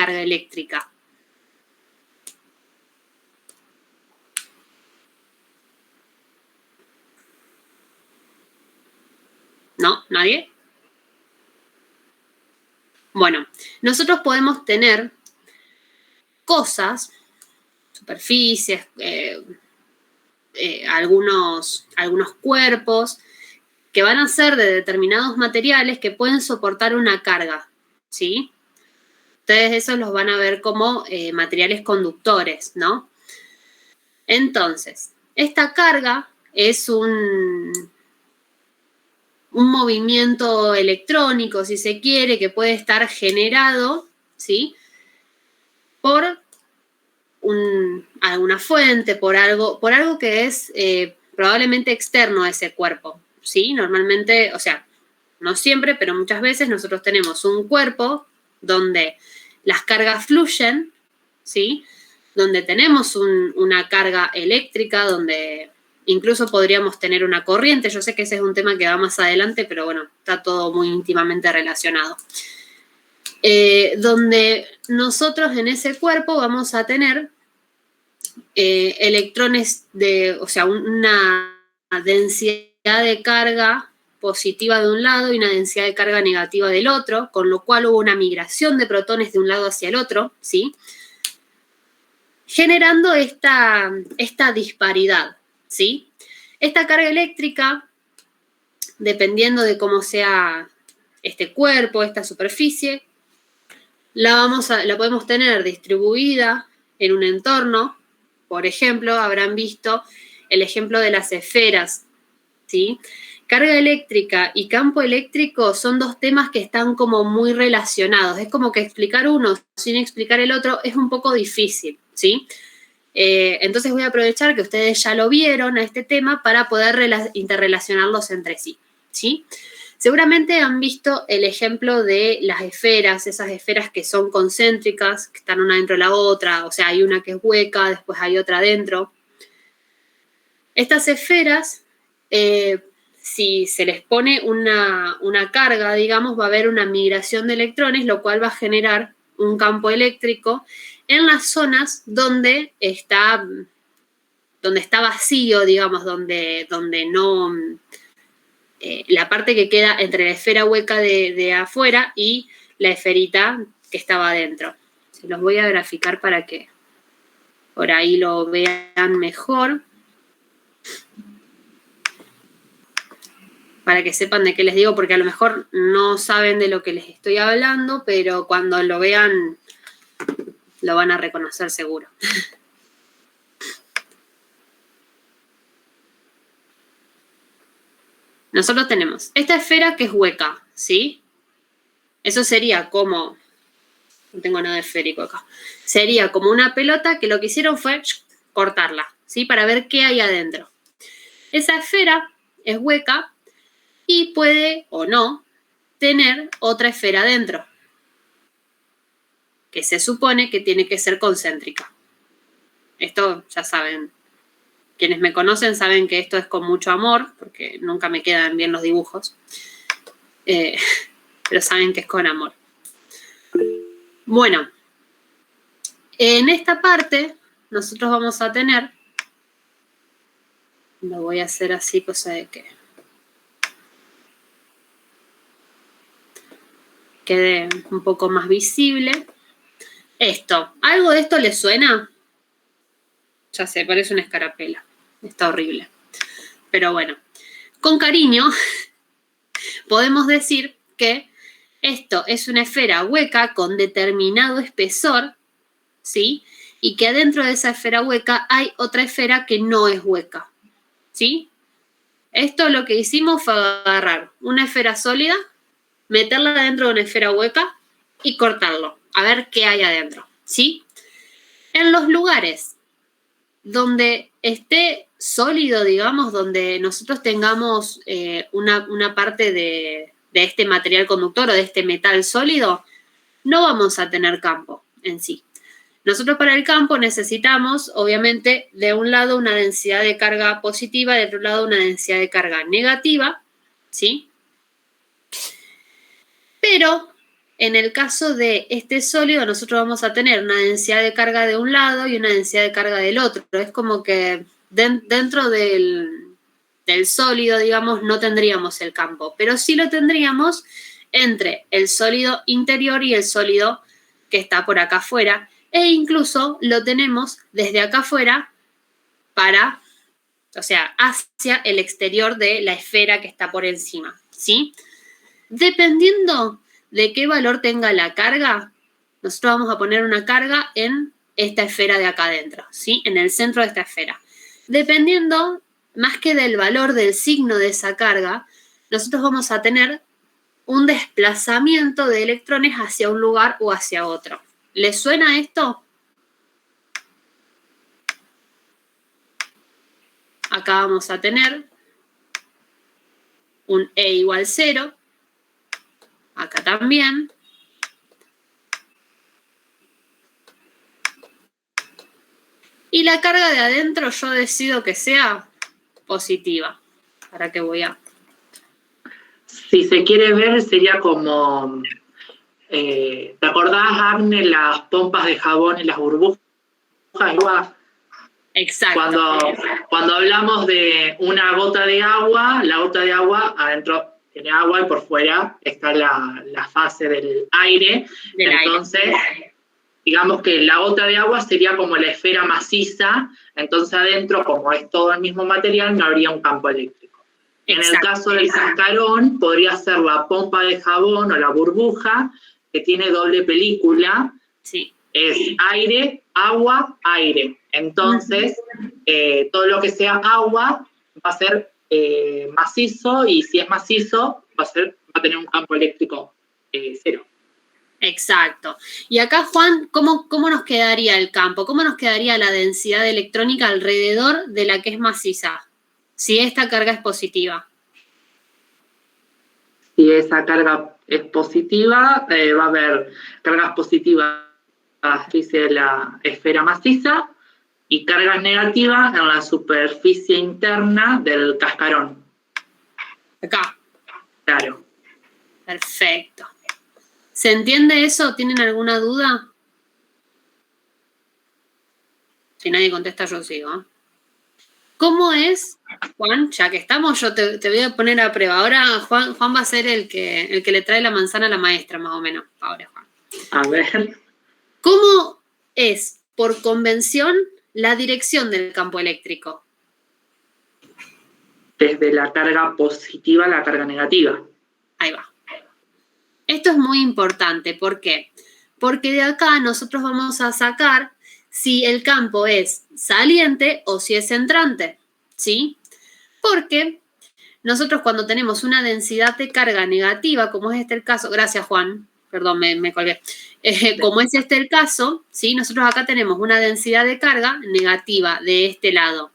carga eléctrica? ¿No? ¿Nadie? Bueno, nosotros podemos tener cosas, superficies, algunos cuerpos que van a ser de determinados materiales que pueden soportar una carga, ¿sí? Ustedes esos los van a ver como materiales conductores, ¿no? Entonces, esta carga es un movimiento electrónico, si se quiere, que puede estar generado, ¿sí? Por alguna fuente, por algo que es probablemente externo a ese cuerpo, ¿sí? Normalmente, o sea, no siempre, pero muchas veces nosotros tenemos un cuerpo donde las cargas fluyen, ¿sí? Donde tenemos una carga eléctrica, donde incluso podríamos tener una corriente. Yo sé que ese es un tema que va más adelante, pero bueno, está todo muy íntimamente relacionado. Donde nosotros en ese cuerpo vamos a tener electrones o sea, una densidad de carga positiva de un lado y una densidad de carga negativa del otro, con lo cual hubo una migración de protones de un lado hacia el otro, ¿sí? Generando esta disparidad, ¿sí? Esta carga eléctrica, dependiendo de cómo sea este cuerpo, esta superficie, la podemos tener distribuida en un entorno. Por ejemplo, habrán visto el ejemplo de las esferas, ¿sí? Carga eléctrica y campo eléctrico son dos temas que están como muy relacionados. Es como que explicar uno sin explicar el otro es un poco difícil, ¿sí? Entonces voy a aprovechar que ustedes ya lo vieron a este tema para poder interrelacionarlos entre sí, ¿sí? Seguramente han visto el ejemplo de las esferas, esas esferas que son concéntricas, que están una dentro de la otra, o sea, hay una que es hueca, después hay otra dentro. Estas esferas, si se les pone una carga, digamos, va a haber una migración de electrones, lo cual va a generar un campo eléctrico en las zonas donde está vacío, digamos, donde no... la parte que queda entre la esfera hueca de afuera y la esferita que estaba adentro. Se los voy a graficar para que por ahí lo vean mejor. Para que sepan de qué les digo, porque a lo mejor no saben de lo que les estoy hablando, pero cuando lo vean lo van a reconocer seguro. Nosotros tenemos esta esfera que es hueca, ¿sí? Eso sería como... No tengo nada esférico acá. Sería como una pelota que lo que hicieron fue cortarla, ¿sí? Para ver qué hay adentro. Esa esfera es hueca y puede o no tener otra esfera adentro, que se supone que tiene que ser concéntrica. Esto ya saben. Quienes me conocen saben que esto es con mucho amor, porque nunca me quedan bien los dibujos. Pero saben que es con amor. Bueno, en esta parte nosotros vamos a tener... Lo voy a hacer así, cosa de que quede un poco más visible. Esto, ¿algo de esto les suena? Ya sé, parece una escarapela. Está horrible. Pero bueno, con cariño podemos decir que esto es una esfera hueca con determinado espesor, ¿sí? Y que adentro de esa esfera hueca hay otra esfera que no es hueca, ¿sí? Esto lo que hicimos fue agarrar una esfera sólida, meterla dentro de una esfera hueca y cortarlo, a ver qué hay adentro, ¿sí? En los lugares donde esté sólido, digamos, donde nosotros tengamos una parte de este material conductor o de este metal sólido, no vamos a tener campo en sí. Nosotros para el campo necesitamos, obviamente, de un lado una densidad de carga positiva, de otro lado una densidad de carga negativa, ¿sí? Pero en el caso de este sólido, nosotros vamos a tener una densidad de carga de un lado y una densidad de carga del otro. Es como que dentro del sólido, digamos, no tendríamos el campo, pero sí lo tendríamos entre el sólido interior y el sólido que está por acá afuera, e incluso lo tenemos desde acá afuera o sea, hacia el exterior de la esfera que está por encima, ¿sí? Dependiendo de qué valor tenga la carga, nosotros vamos a poner una carga en esta esfera de acá adentro, ¿sí? En el centro de esta esfera. Dependiendo, más que del valor del signo de esa carga, nosotros vamos a tener un desplazamiento de electrones hacia un lugar o hacia otro. ¿Les suena esto? Acá vamos a tener un E igual 0. Acá también. Y la carga de adentro yo decido que sea positiva. ¿Para qué voy a...? Si se quiere ver, sería como... ¿te acordás, Agne, las pompas de jabón y las burbujas? Igual. Exacto. Cuando hablamos de una gota de agua, la gota de agua adentro tiene agua y por fuera está la fase del aire. Entonces, digamos que la gota de agua sería como la esfera maciza, entonces adentro, como es todo el mismo material, no habría un campo eléctrico. Exacto. En el caso del cascarón, podría ser la pompa de jabón o la burbuja, que tiene doble película. Sí. Es aire, agua, aire. Entonces, todo lo que sea agua va a ser macizo, y si es macizo, va a tener un campo eléctrico 0. Exacto. Y acá, Juan, ¿cómo nos quedaría el campo? ¿Cómo nos quedaría la densidad electrónica alrededor de la que es maciza? Si esta carga es positiva. Si esa carga es positiva, va a haber cargas positivas, dice la esfera maciza, y cargas negativas en la superficie interna del cascarón. Acá. Claro. Perfecto. ¿Se entiende eso? ¿Tienen alguna duda? Si nadie contesta, yo sigo. ¿Eh? ¿Cómo es, Juan? Ya que estamos, yo te voy a poner a prueba. Ahora Juan va a ser el que le trae la manzana a la maestra, más o menos. Ahora, Juan. A ver. ¿Cómo es, por convención, la dirección del campo eléctrico? Desde la carga positiva a la carga negativa. Ahí va. Esto es muy importante. ¿Por qué? Porque de acá nosotros vamos a sacar si el campo es saliente o si es entrante, ¿sí? Porque nosotros cuando tenemos una densidad de carga negativa, como es este el caso, gracias Juan, perdón, me colgué, como es este el caso, ¿sí? Nosotros acá tenemos una densidad de carga negativa de este lado,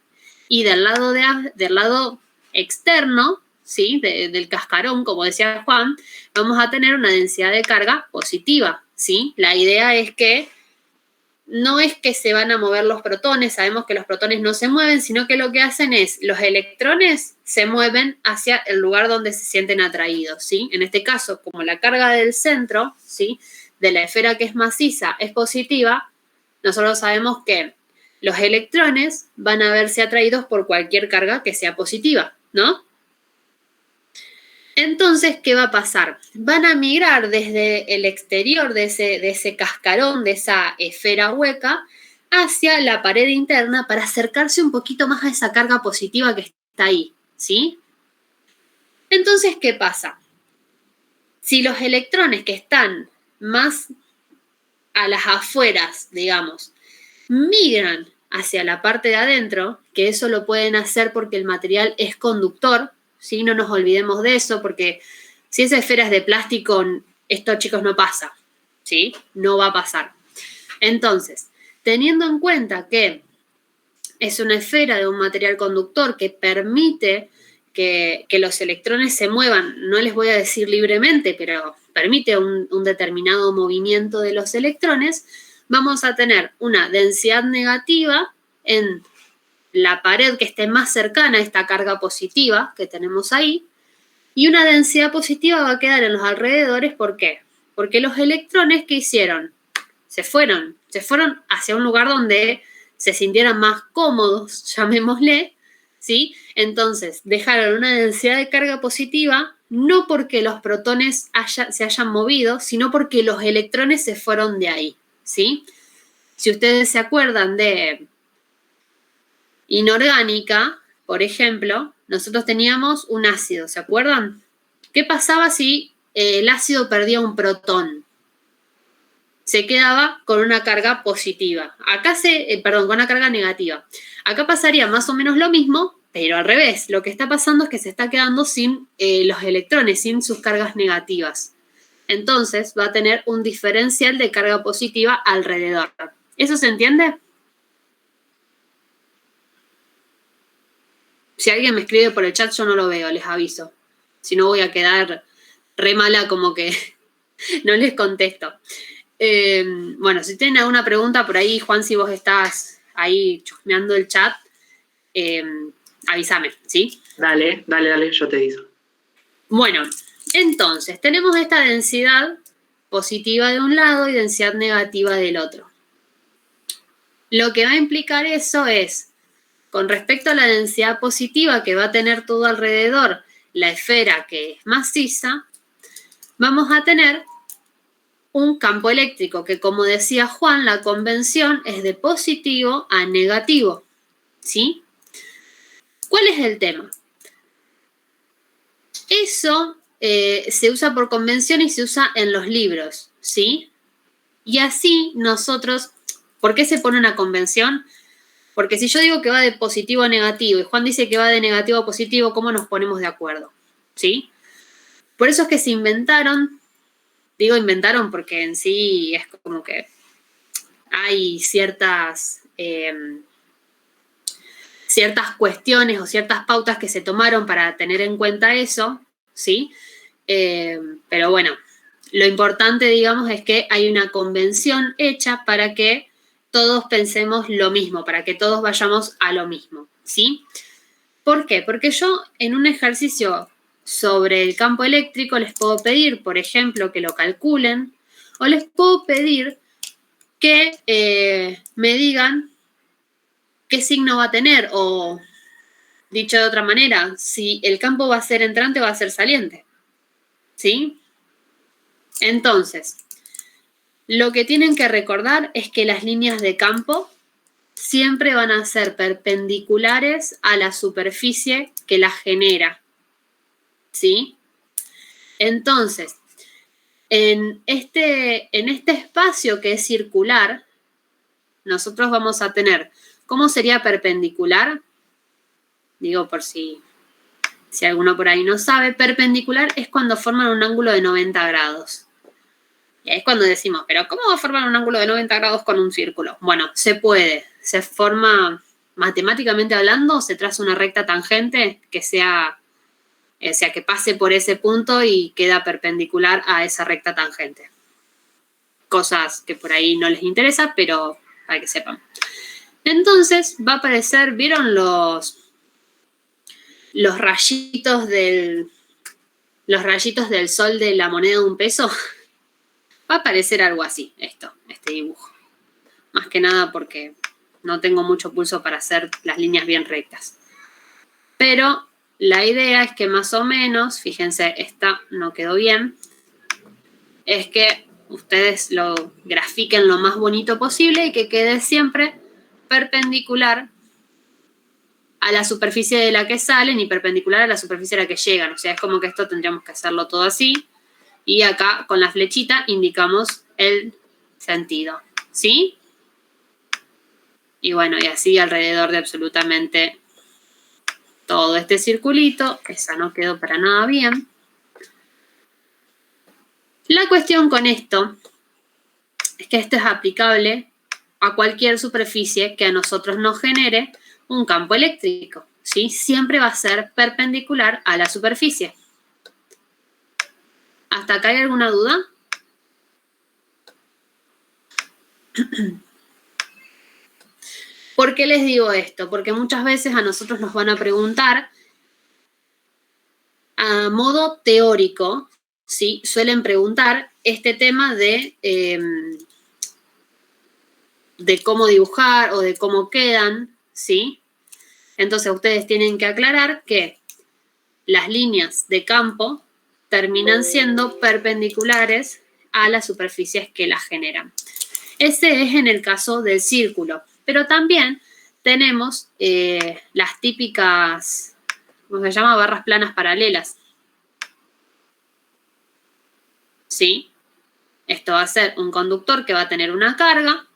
y del lado externo, ¿sí? Del cascarón, como decía Juan, vamos a tener una densidad de carga positiva, ¿sí? La idea es que no es que se van a mover los protones, sabemos que los protones no se mueven, sino que lo que hacen es, los electrones se mueven hacia el lugar donde se sienten atraídos, ¿sí? En este caso, como la carga del centro, ¿sí? De la esfera que es maciza es positiva, nosotros sabemos que los electrones van a verse atraídos por cualquier carga que sea positiva, ¿no? Entonces, ¿qué va a pasar? Van a migrar desde el exterior de ese cascarón, de esa esfera hueca, hacia la pared interna para acercarse un poquito más a esa carga positiva que está ahí, ¿sí? Entonces, ¿qué pasa? Si los electrones que están más a las afueras, digamos, migran hacia la parte de adentro, que eso lo pueden hacer porque el material es conductor, ¿sí? No nos olvidemos de eso, porque si esa esfera es de plástico, esto, chicos, no pasa, ¿sí? No va a pasar. Entonces, teniendo en cuenta que es una esfera de un material conductor que permite que los electrones se muevan, no les voy a decir libremente, pero permite un determinado movimiento de los electrones, vamos a tener una densidad negativa en la pared que esté más cercana a esta carga positiva que tenemos ahí, y una densidad positiva va a quedar en los alrededores. ¿Por qué? Porque los electrones, ¿qué hicieron? Se fueron hacia un lugar donde se sintieran más cómodos, llamémosle, ¿sí? Entonces, dejaron una densidad de carga positiva, no porque los protones se hayan movido, sino porque los electrones se fueron de ahí, ¿sí? Si ustedes se acuerdan de inorgánica, por ejemplo, nosotros teníamos un ácido, ¿se acuerdan? ¿Qué pasaba si el ácido perdía un protón? Se quedaba con una carga positiva. Acá con una carga negativa. Acá pasaría más o menos lo mismo, pero al revés. Lo que está pasando es que se está quedando sin los electrones, sin sus cargas negativas. Entonces va a tener un diferencial de carga positiva alrededor. ¿Eso se entiende? Si alguien me escribe por el chat, yo no lo veo, les aviso. Si no, voy a quedar re mala, como que no les contesto. Bueno, si tienen alguna pregunta por ahí, Juan, si vos estás ahí chusmeando el chat, avísame, ¿sí? Dale, yo te digo. Bueno, entonces, tenemos esta densidad positiva de un lado y densidad negativa del otro. Lo que va a implicar eso es, con respecto a la densidad positiva que va a tener todo alrededor la esfera que es maciza, vamos a tener un campo eléctrico que, como decía Juan, la convención es de positivo a negativo, ¿sí? ¿Cuál es el tema? Eso se usa por convención y se usa en los libros, ¿sí? Y así nosotros, ¿por qué se pone una convención? Porque si yo digo que va de positivo a negativo y Juan dice que va de negativo a positivo, ¿cómo nos ponemos de acuerdo? ¿Sí? Por eso es que se inventaron. Digo inventaron porque en sí es como que hay ciertas cuestiones o ciertas pautas que se tomaron para tener en cuenta eso, ¿sí? Pero bueno, lo importante, digamos, es que hay una convención hecha para que todos pensemos lo mismo, para que todos vayamos a lo mismo, ¿sí? ¿Por qué? Porque yo en un ejercicio sobre el campo eléctrico les puedo pedir, por ejemplo, que lo calculen, o les puedo pedir que me digan qué signo va a tener, o dicho de otra manera, si el campo va a ser entrante o va a ser saliente, ¿sí? Entonces, lo que tienen que recordar es que las líneas de campo siempre van a ser perpendiculares a la superficie que las genera, ¿sí? Entonces, en este espacio que es circular, nosotros vamos a tener, ¿cómo sería perpendicular? Digo por si alguno por ahí no sabe, perpendicular es cuando forman un ángulo de 90 grados. Y ahí es cuando decimos, ¿pero cómo va a formar un ángulo de 90 grados con un círculo? Bueno, se puede, se forma matemáticamente hablando, se traza una recta tangente que sea, o sea, que pase por ese punto y queda perpendicular a esa recta tangente. Cosas que por ahí no les interesa, pero para que sepan. Entonces va a aparecer, ¿vieron los rayitos del sol de la moneda de $1? Va a aparecer algo así, este dibujo. Más que nada porque no tengo mucho pulso para hacer las líneas bien rectas. Pero la idea es que más o menos, fíjense, esta no quedó bien, es que ustedes lo grafiquen lo más bonito posible y que quede siempre perpendicular a la superficie de la que salen y perpendicular a la superficie a la que llegan. O sea, es como que esto tendríamos que hacerlo todo así. Y acá con la flechita indicamos el sentido, ¿sí? Y bueno, y así alrededor de absolutamente todo este circulito. Esa no quedó para nada bien. La cuestión con esto es que esto es aplicable a cualquier superficie que a nosotros nos genere un campo eléctrico, ¿sí? Siempre va a ser perpendicular a la superficie. ¿Hasta acá hay alguna duda? ¿Por qué les digo esto? Porque muchas veces a nosotros nos van a preguntar a modo teórico, ¿sí? Suelen preguntar este tema de cómo dibujar o de cómo quedan, ¿sí? Entonces ustedes tienen que aclarar que las líneas de campo terminan siendo perpendiculares a las superficies que las generan. Ese es en el caso del círculo, pero también tenemos las típicas, ¿cómo se llama? Barras planas paralelas. ¿Sí? Esto va a ser un conductor que va a tener una carga.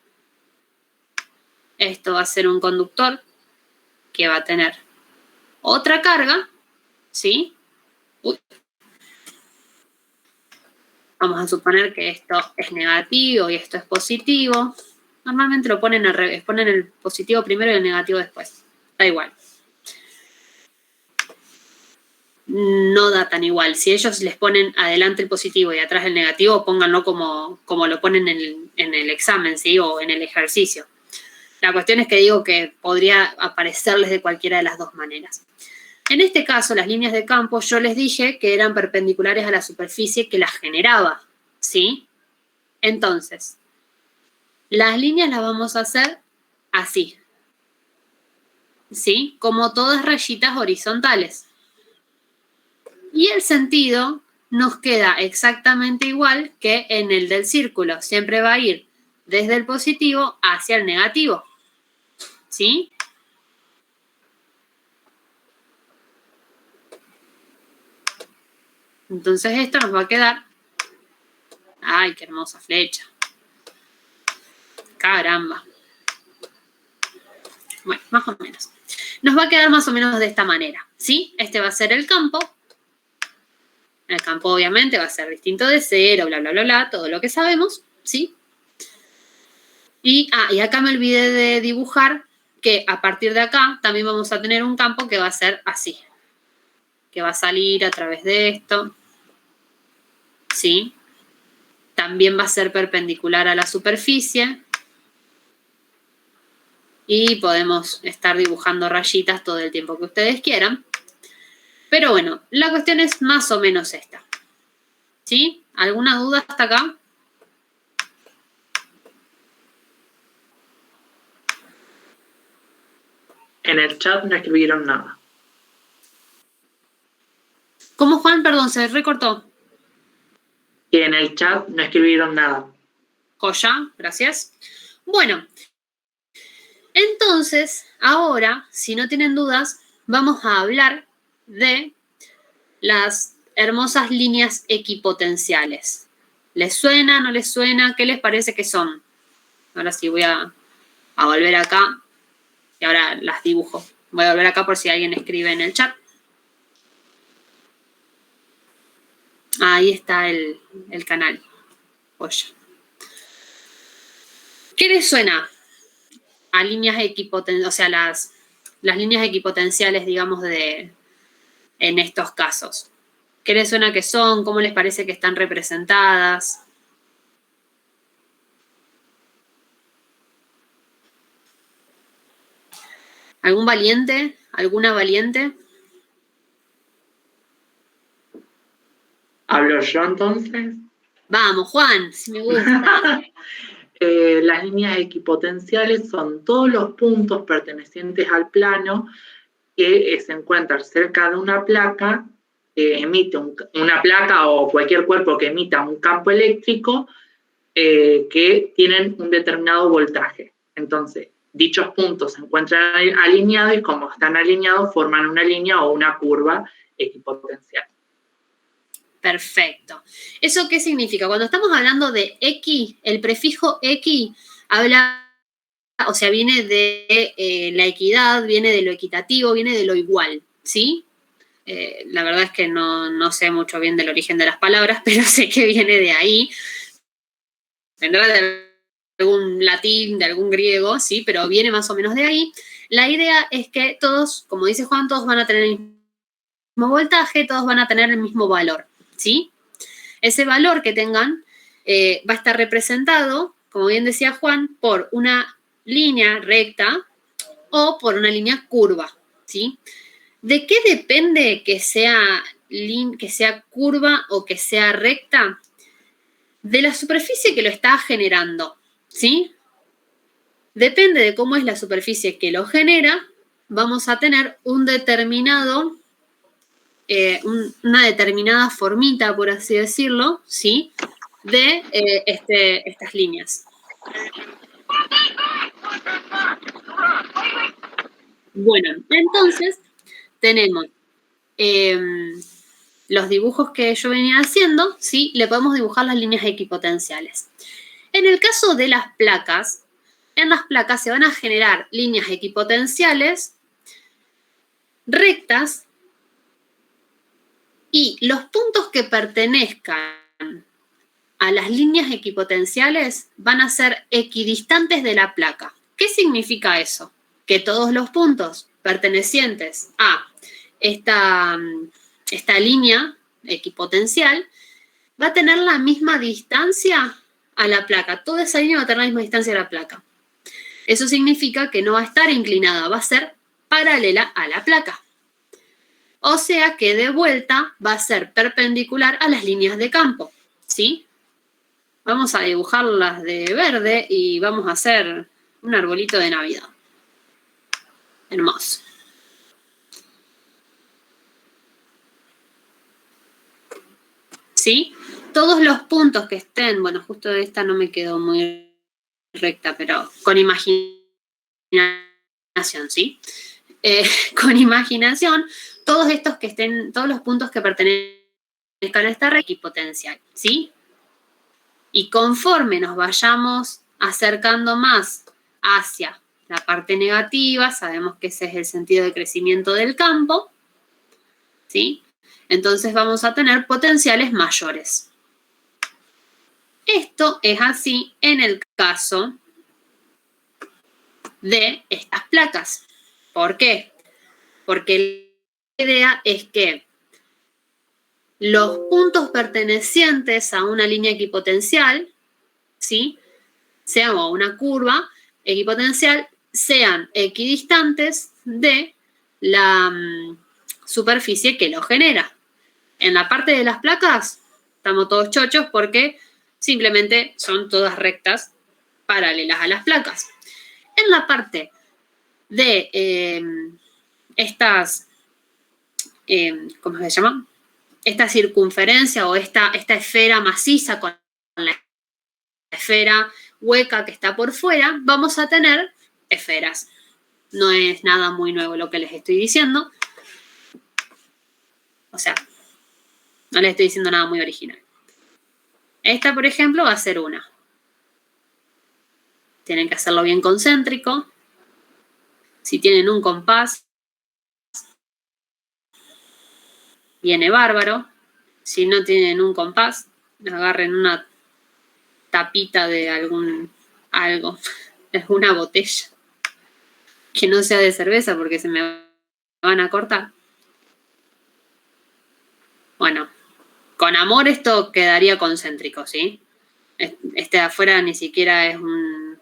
Esto va a ser un conductor que va a tener otra carga. ¿Sí? Uy. Vamos a suponer que esto es negativo y esto es positivo. Normalmente lo ponen al revés, ponen el positivo primero y el negativo después. Da igual. No da tan igual. Si ellos les ponen adelante el positivo y atrás el negativo, pónganlo como lo ponen en el examen, ¿sí? O en el ejercicio. La cuestión es que digo que podría aparecerles de cualquiera de las dos maneras. En este caso, las líneas de campo, yo les dije que eran perpendiculares a la superficie que las generaba, ¿sí? Entonces, las líneas las vamos a hacer así, ¿sí? Como todas rayitas horizontales. Y el sentido nos queda exactamente igual que en el del círculo. Siempre va a ir desde el positivo hacia el negativo, ¿sí? Entonces esto nos va a quedar... ¡Ay, qué hermosa flecha! ¡Caramba! Bueno, más o menos. Nos va a quedar más o menos de esta manera, ¿sí? Este va a ser el campo. El campo obviamente va a ser distinto de cero, bla, bla, bla, bla, todo lo que sabemos, ¿sí? Y acá me olvidé de dibujar que a partir de acá también vamos a tener un campo que va a ser así. Que va a salir a través de esto, ¿sí? También va a ser perpendicular a la superficie. Y podemos estar dibujando rayitas todo el tiempo que ustedes quieran. Pero bueno, la cuestión es más o menos esta. ¿Sí? ¿Alguna duda hasta acá? En el chat no escribieron nada. ¿Cómo, Juan? Perdón, se recortó. Que en el chat no escribieron nada. Joya, gracias. Bueno, entonces, ahora, si no tienen dudas, vamos a hablar de las hermosas líneas equipotenciales. ¿Les suena? ¿No les suena? ¿Qué les parece que son? Ahora sí voy a volver acá y ahora las dibujo. Voy a volver acá por si alguien escribe en el chat. Ahí está el canal. Joya. ¿Qué les suena a líneas equipotenciales? O sea, las líneas equipotenciales, digamos, en estos casos. ¿Qué les suena que son? ¿Cómo les parece que están representadas? ¿Algún valiente? ¿Alguna valiente? ¿Hablo yo entonces? Vamos, Juan, si me gusta. Las líneas equipotenciales son todos los puntos pertenecientes al plano que se encuentran cerca de una placa que emite una placa o cualquier cuerpo que emita un campo eléctrico que tienen un determinado voltaje. Entonces, dichos puntos se encuentran alineados y como están alineados forman una línea o una curva equipotencial. Perfecto. ¿Eso qué significa? Cuando estamos hablando de X, el prefijo X habla, o sea, viene de la equidad, viene de lo equitativo, viene de lo igual, ¿sí? La verdad es que no sé mucho bien del origen de las palabras, pero sé que viene de ahí. Vendrá de algún latín, de algún griego, ¿sí? Pero viene más o menos de ahí. La idea es que todos, como dice Juan, todos van a tener el mismo voltaje, todos van a tener el mismo valor, ¿sí? Ese valor que tengan va a estar representado, como bien decía Juan, por una línea recta o por una línea curva, ¿sí? ¿De qué depende que sea que sea curva o que sea recta de la superficie que lo está generando, ¿sí? Depende de cómo es la superficie que lo genera, vamos a tener un determinado, una determinada formita, por así decirlo, ¿sí? De estas líneas. Bueno, entonces tenemos los dibujos que yo venía haciendo, ¿sí? Le podemos dibujar las líneas equipotenciales. En el caso de las placas, en las placas se van a generar líneas equipotenciales rectas y los puntos que pertenezcan a las líneas equipotenciales van a ser equidistantes de la placa. ¿Qué significa eso? Que todos los puntos pertenecientes a esta línea equipotencial va a tener la misma distancia a la placa. Toda esa línea va a tener la misma distancia a la placa. Eso significa que no va a estar inclinada, va a ser paralela a la placa. O sea que de vuelta va a ser perpendicular a las líneas de campo, ¿sí? Vamos a dibujarlas de verde y vamos a hacer un arbolito de Navidad. Hermoso. ¿Sí? Todos los puntos que estén, bueno, justo esta no me quedó muy recta, pero con imaginación, ¿sí? Con imaginación, todos estos que estén, todos los puntos que pertenezcan a esta red equipotencial, ¿sí? Y conforme nos vayamos acercando más hacia la parte negativa, sabemos que ese es el sentido de crecimiento del campo, ¿sí? Entonces vamos a tener potenciales mayores. Esto es así en el caso de estas placas. ¿Por qué? Porque la idea es que los puntos pertenecientes a una línea equipotencial, ¿sí? Sea una curva equipotencial, sean equidistantes de la superficie que lo genera. En la parte de las placas estamos todos chochos porque simplemente son todas rectas paralelas a las placas. En la parte de estas, ¿cómo se llama? Esta circunferencia o esta esfera maciza con la esfera hueca que está por fuera, vamos a tener esferas. No es nada muy nuevo lo que les estoy diciendo. O sea, no les estoy diciendo nada muy original. Esta, por ejemplo, va a ser una. Tienen que hacerlo bien concéntrico. Si tienen un compás, viene bárbaro. Si no tienen un compás, agarren una tapita de alguna botella. Que no sea de cerveza porque se me van a cortar. Bueno, con amor esto quedaría concéntrico, ¿sí? Este de afuera ni siquiera es un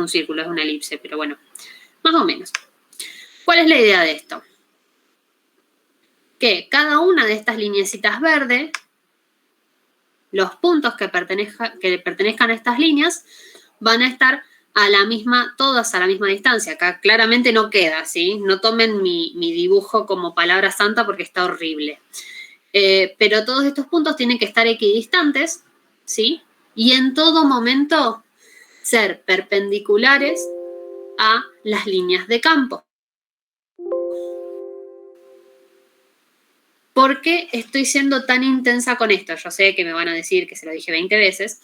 círculo, es una elipse, pero bueno, más o menos. ¿Cuál es la idea de esto? Que cada una de estas lineecitas verdes, los puntos que pertenezcan a estas líneas, van a estar todas a la misma distancia. Acá claramente no queda, ¿sí? No tomen mi dibujo como palabra santa porque está horrible. Pero todos estos puntos tienen que estar equidistantes, ¿sí? Y en todo momento ser perpendiculares a las líneas de campo. ¿Por qué estoy siendo tan intensa con esto? Yo sé que me van a decir que se lo dije 20 veces,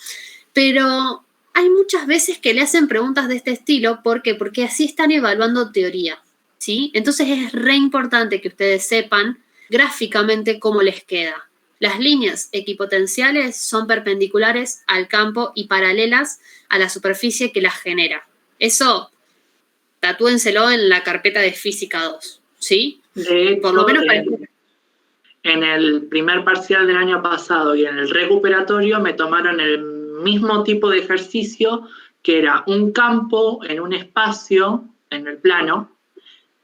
pero hay muchas veces que le hacen preguntas de este estilo. ¿Por qué? Porque así están evaluando teoría, ¿sí? Entonces es re importante que ustedes sepan gráficamente cómo les queda. Las líneas equipotenciales son perpendiculares al campo y paralelas a la superficie que las genera. Eso, tatúenselo en la carpeta de Física 2, ¿sí? Por lo menos para... En el primer parcial del año pasado y en el recuperatorio me tomaron el mismo tipo de ejercicio, que era un campo en un espacio, en el plano.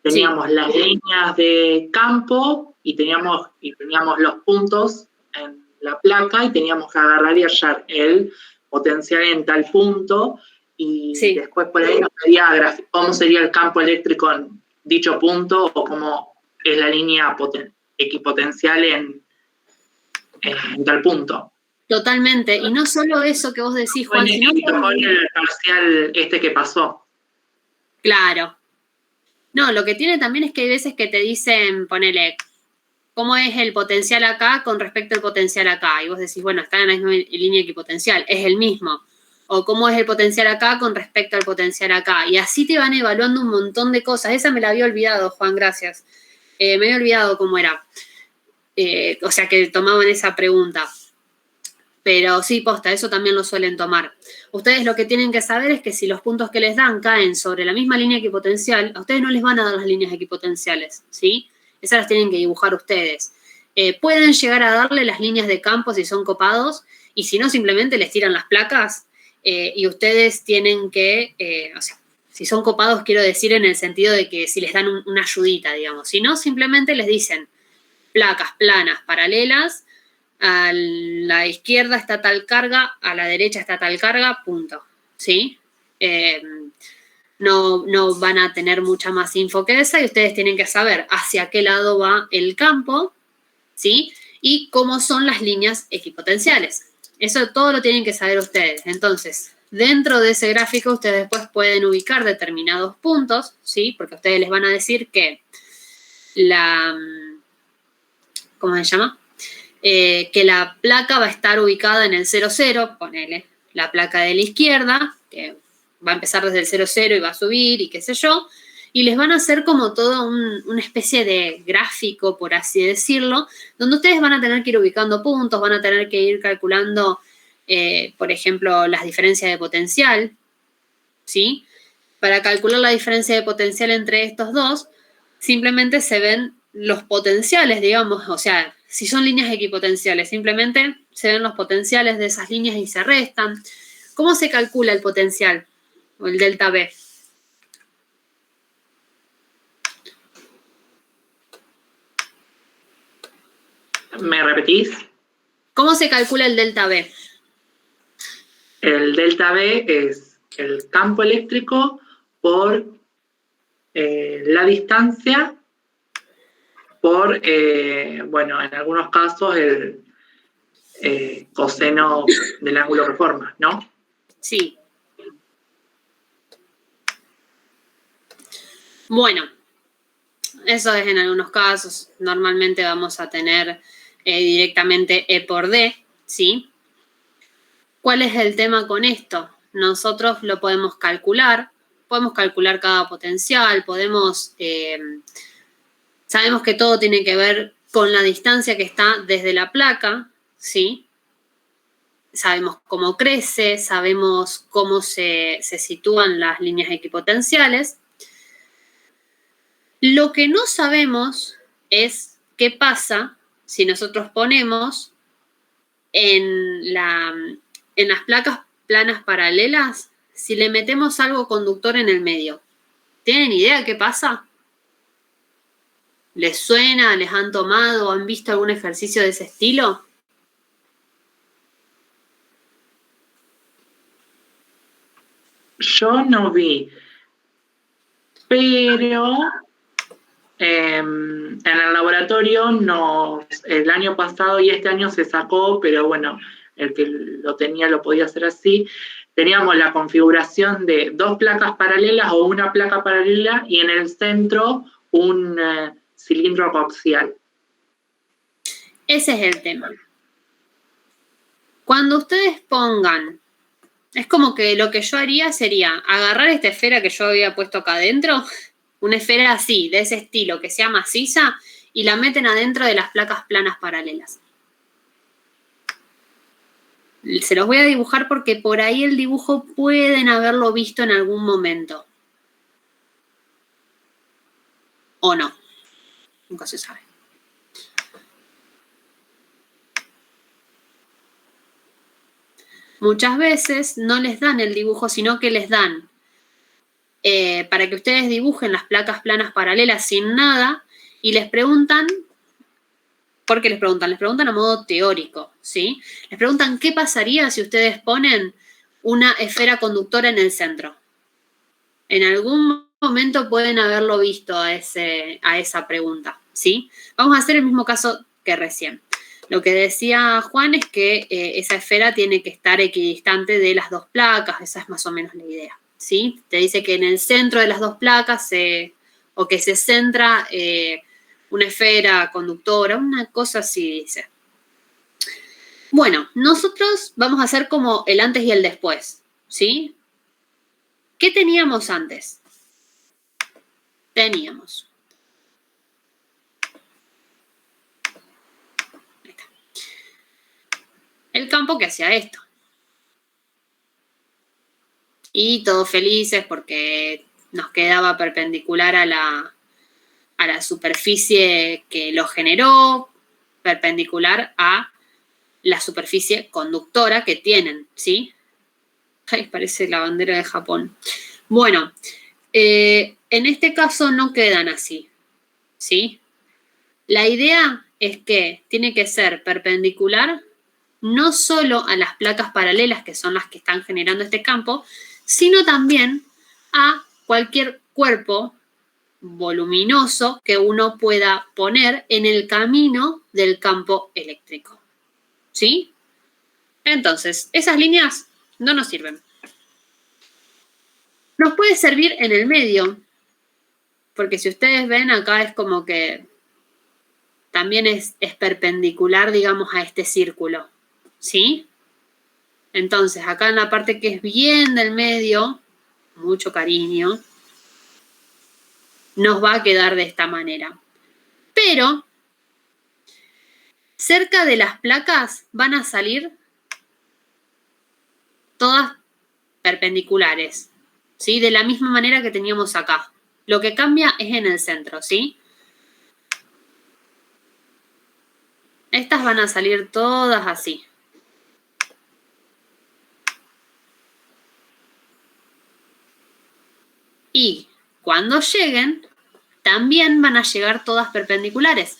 Teníamos las líneas de campo y teníamos los puntos en la placa y teníamos que agarrar y hallar el potencial en tal punto y después por ahí nos pedía cómo sería el campo eléctrico en dicho punto o cómo es la línea equipotencial en tal punto. Totalmente, y no solo eso que vos decís, Juan, sino con el parcial que pasó. Claro. No, lo que tiene también es que hay veces que te dicen, ponele, ¿cómo es el potencial acá con respecto al potencial acá? Y vos decís, bueno, está en la misma línea equipotencial, es el mismo. O ¿cómo es el potencial acá con respecto al potencial acá? Y así te van evaluando un montón de cosas. Esa me la había olvidado, Juan, gracias. Me había olvidado cómo era. O sea, que tomaban esa pregunta. Pero sí, posta, eso también lo suelen tomar. Ustedes lo que tienen que saber es que si los puntos que les dan caen sobre la misma línea equipotencial, a ustedes no les van a dar las líneas equipotenciales, ¿sí? Esas las tienen que dibujar ustedes. Pueden llegar a darle las líneas de campo si son copados, y si no, simplemente les tiran las placas, y ustedes tienen que, o sea, si son copados, quiero decir en el sentido de que si les dan una ayudita, digamos. Si no, simplemente les dicen placas planas paralelas, a la izquierda está tal carga, a la derecha está tal carga, punto, ¿sí? No van a tener mucha más info que esa y ustedes tienen que saber hacia qué lado va el campo, ¿sí? Y cómo son las líneas equipotenciales. Eso todo lo tienen que saber ustedes. Entonces, dentro de ese gráfico ustedes después pueden ubicar determinados puntos, ¿sí? Porque ustedes les van a decir que ¿cómo se llama? Que la placa va a estar ubicada en el 00, ponele la placa de la izquierda, que va a empezar desde el 00 y va a subir y qué sé yo, y les van a hacer como todo una especie de gráfico, por así decirlo, donde ustedes van a tener que ir ubicando puntos, van a tener que ir calculando, por ejemplo, las diferencias de potencial, ¿sí? Para calcular la diferencia de potencial entre estos dos, simplemente se ven los potenciales, digamos, o sea, si son líneas equipotenciales, simplemente se ven los potenciales de esas líneas y se restan. ¿Cómo se calcula el potencial o el delta B? ¿Me repetís? ¿Cómo se calcula el delta B? El delta B es el campo eléctrico por la distancia por, bueno, en algunos casos el coseno del ángulo que forma, ¿no? Sí. Bueno, eso es en algunos casos. Normalmente vamos a tener directamente E por D, ¿sí? ¿Cuál es el tema con esto? Nosotros lo podemos calcular cada potencial, sabemos que todo tiene que ver con la distancia que está desde la placa, ¿sí? Sabemos cómo crece, sabemos cómo se sitúan las líneas equipotenciales. Lo que no sabemos es qué pasa si nosotros ponemos en las placas planas paralelas, si le metemos algo conductor en el medio. ¿Tienen idea qué pasa? ¿Les suena? ¿Les han tomado? ¿Han visto algún ejercicio de ese estilo? Yo no vi, pero en el laboratorio el año pasado y este año se sacó, pero bueno, el que lo tenía lo podía hacer así. Teníamos la configuración de 2 placas paralelas o una placa paralela y en el centro un cilindro coaxial. Ese es el tema. Cuando ustedes pongan, es como que lo que yo haría sería agarrar esta esfera que yo había puesto acá adentro, una esfera así, de ese estilo, que sea maciza, y la meten adentro de las placas planas paralelas. Se los voy a dibujar porque por ahí el dibujo pueden haberlo visto en algún momento. O no. Nunca se sabe. Muchas veces no les dan el dibujo, sino que les dan para que ustedes dibujen las placas planas paralelas sin nada y les preguntan ¿Por qué les preguntan? Les preguntan a modo teórico, ¿sí? Les preguntan qué pasaría si ustedes ponen una esfera conductora en el centro. En algún momento pueden haberlo visto a esa pregunta, ¿sí? Vamos a hacer el mismo caso que recién. Lo que decía Juan es que esa esfera tiene que estar equidistante de las dos placas, esa es más o menos la idea, ¿sí? Te dice que en el centro de las dos placas o que se centra una esfera conductora, una cosa así dice. Bueno, nosotros vamos a hacer como el antes y el después, ¿sí? ¿Qué teníamos antes? Teníamos el campo que hacía esto. Y todos felices porque nos quedaba perpendicular a la superficie que lo generó, perpendicular a la superficie conductora que tienen, ¿sí? Ay, parece la bandera de Japón. Bueno, en este caso no quedan así, ¿sí? La idea es que tiene que ser perpendicular no solo a las placas paralelas, que son las que están generando este campo, sino también a cualquier cuerpo voluminoso que uno pueda poner en el camino del campo eléctrico. ¿Sí? Entonces, esas líneas no nos sirven. Nos puede servir en el medio, porque si ustedes ven acá es como que también es perpendicular, digamos, a este círculo. ¿Sí? Entonces, acá en la parte que es bien del medio, mucho cariño, nos va a quedar de esta manera. Pero, cerca de las placas van a salir todas perpendiculares, ¿sí? De la misma manera que teníamos acá. Lo que cambia es en el centro, ¿sí? Estas van a salir todas así. Y cuando lleguen, también van a llegar todas perpendiculares.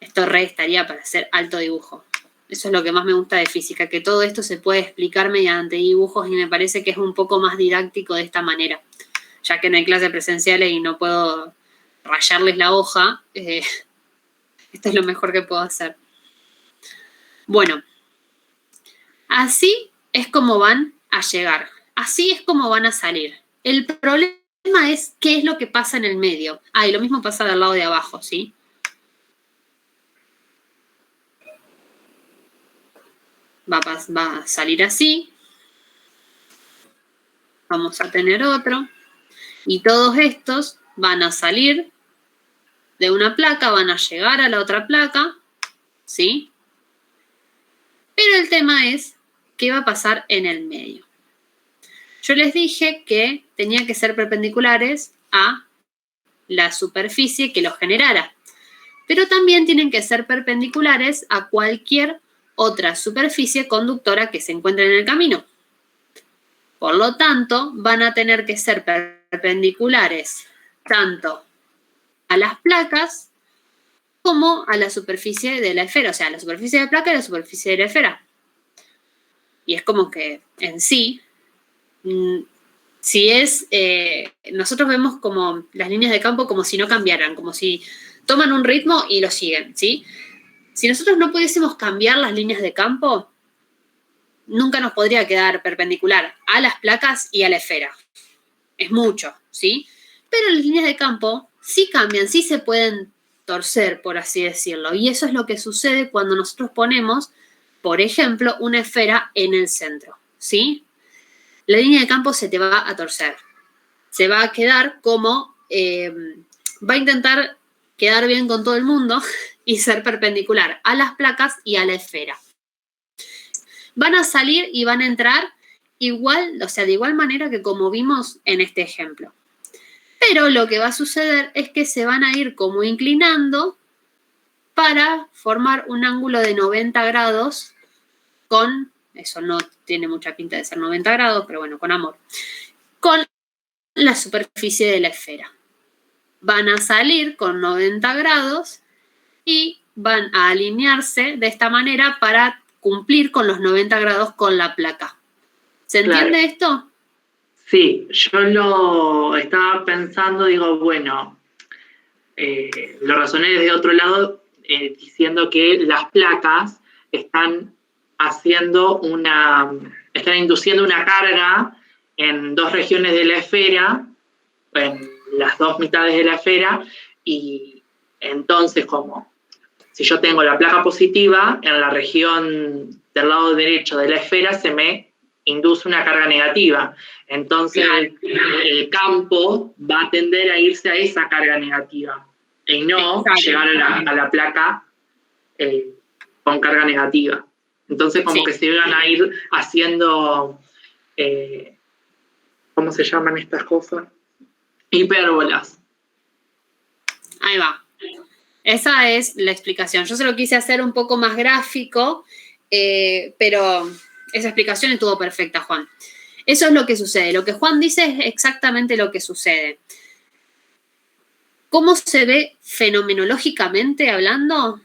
Esto estaría para hacer alto dibujo. Eso es lo que más me gusta de física, que todo esto se puede explicar mediante dibujos y me parece que es un poco más didáctico de esta manera. Ya que no hay clases presenciales y no puedo rayarles la hoja, esto es lo mejor que puedo hacer. Bueno, así es como van a llegar. Así es como van a salir. El problema es qué es lo que pasa en el medio. Ah, y lo mismo pasa del lado de abajo, ¿sí? Va a salir así. Vamos a tener otro. Y todos estos van a salir de una placa, van a llegar a la otra placa, ¿sí? Pero el tema es qué va a pasar en el medio. Yo les dije que tenía que ser perpendiculares a la superficie que los generara. Pero también tienen que ser perpendiculares a cualquier otra superficie conductora que se encuentre en el camino. Por lo tanto, van a tener que ser perpendiculares tanto a las placas como a la superficie de la esfera, o sea, a la superficie de la placa y a la superficie de la esfera. Y es como que en sí, si es, nosotros vemos como las líneas de campo como si no cambiaran, como si toman un ritmo y lo siguen, ¿sí? Si nosotros no pudiésemos cambiar las líneas de campo, nunca nos podría quedar perpendicular a las placas y a la esfera. Es mucho, ¿sí? Pero las líneas de campo sí cambian, sí se pueden torcer, por así decirlo. Y eso es lo que sucede cuando nosotros ponemos, por ejemplo, una esfera en el centro, ¿sí? La línea de campo se te va a torcer. Se va a quedar como, va a intentar quedar bien con todo el mundo y ser perpendicular a las placas y a la esfera. Van a salir y van a entrar igual, o sea, de igual manera que como vimos en este ejemplo. Pero lo que va a suceder es que se van a ir como inclinando para formar un ángulo de 90 grados con, eso no tiene mucha pinta de ser 90 grados, pero bueno, con amor, con la superficie de la esfera. van a salir con 90 grados y van a alinearse de esta manera para cumplir con los 90 grados con la placa. ¿Se entiende esto? Sí, yo lo estaba pensando, digo, bueno, lo razoné desde otro lado, diciendo que las placas están induciendo una carga en dos regiones de la esfera, en las dos mitades de la esfera, y entonces, como si yo tengo la placa positiva, en la región del lado derecho de la esfera se me induce una carga negativa. Entonces, el campo va a tender a irse a esa carga negativa y no llegar a la placa con carga negativa. Entonces, como que se iban a ir haciendo, ¿cómo se llaman estas cosas? Hipérbolas. Ahí va. Esa es la explicación. Yo se lo quise hacer un poco más gráfico, pero esa explicación estuvo perfecta, Juan. Eso es lo que sucede. Lo que Juan dice es exactamente lo que sucede. ¿Cómo se ve fenomenológicamente hablando?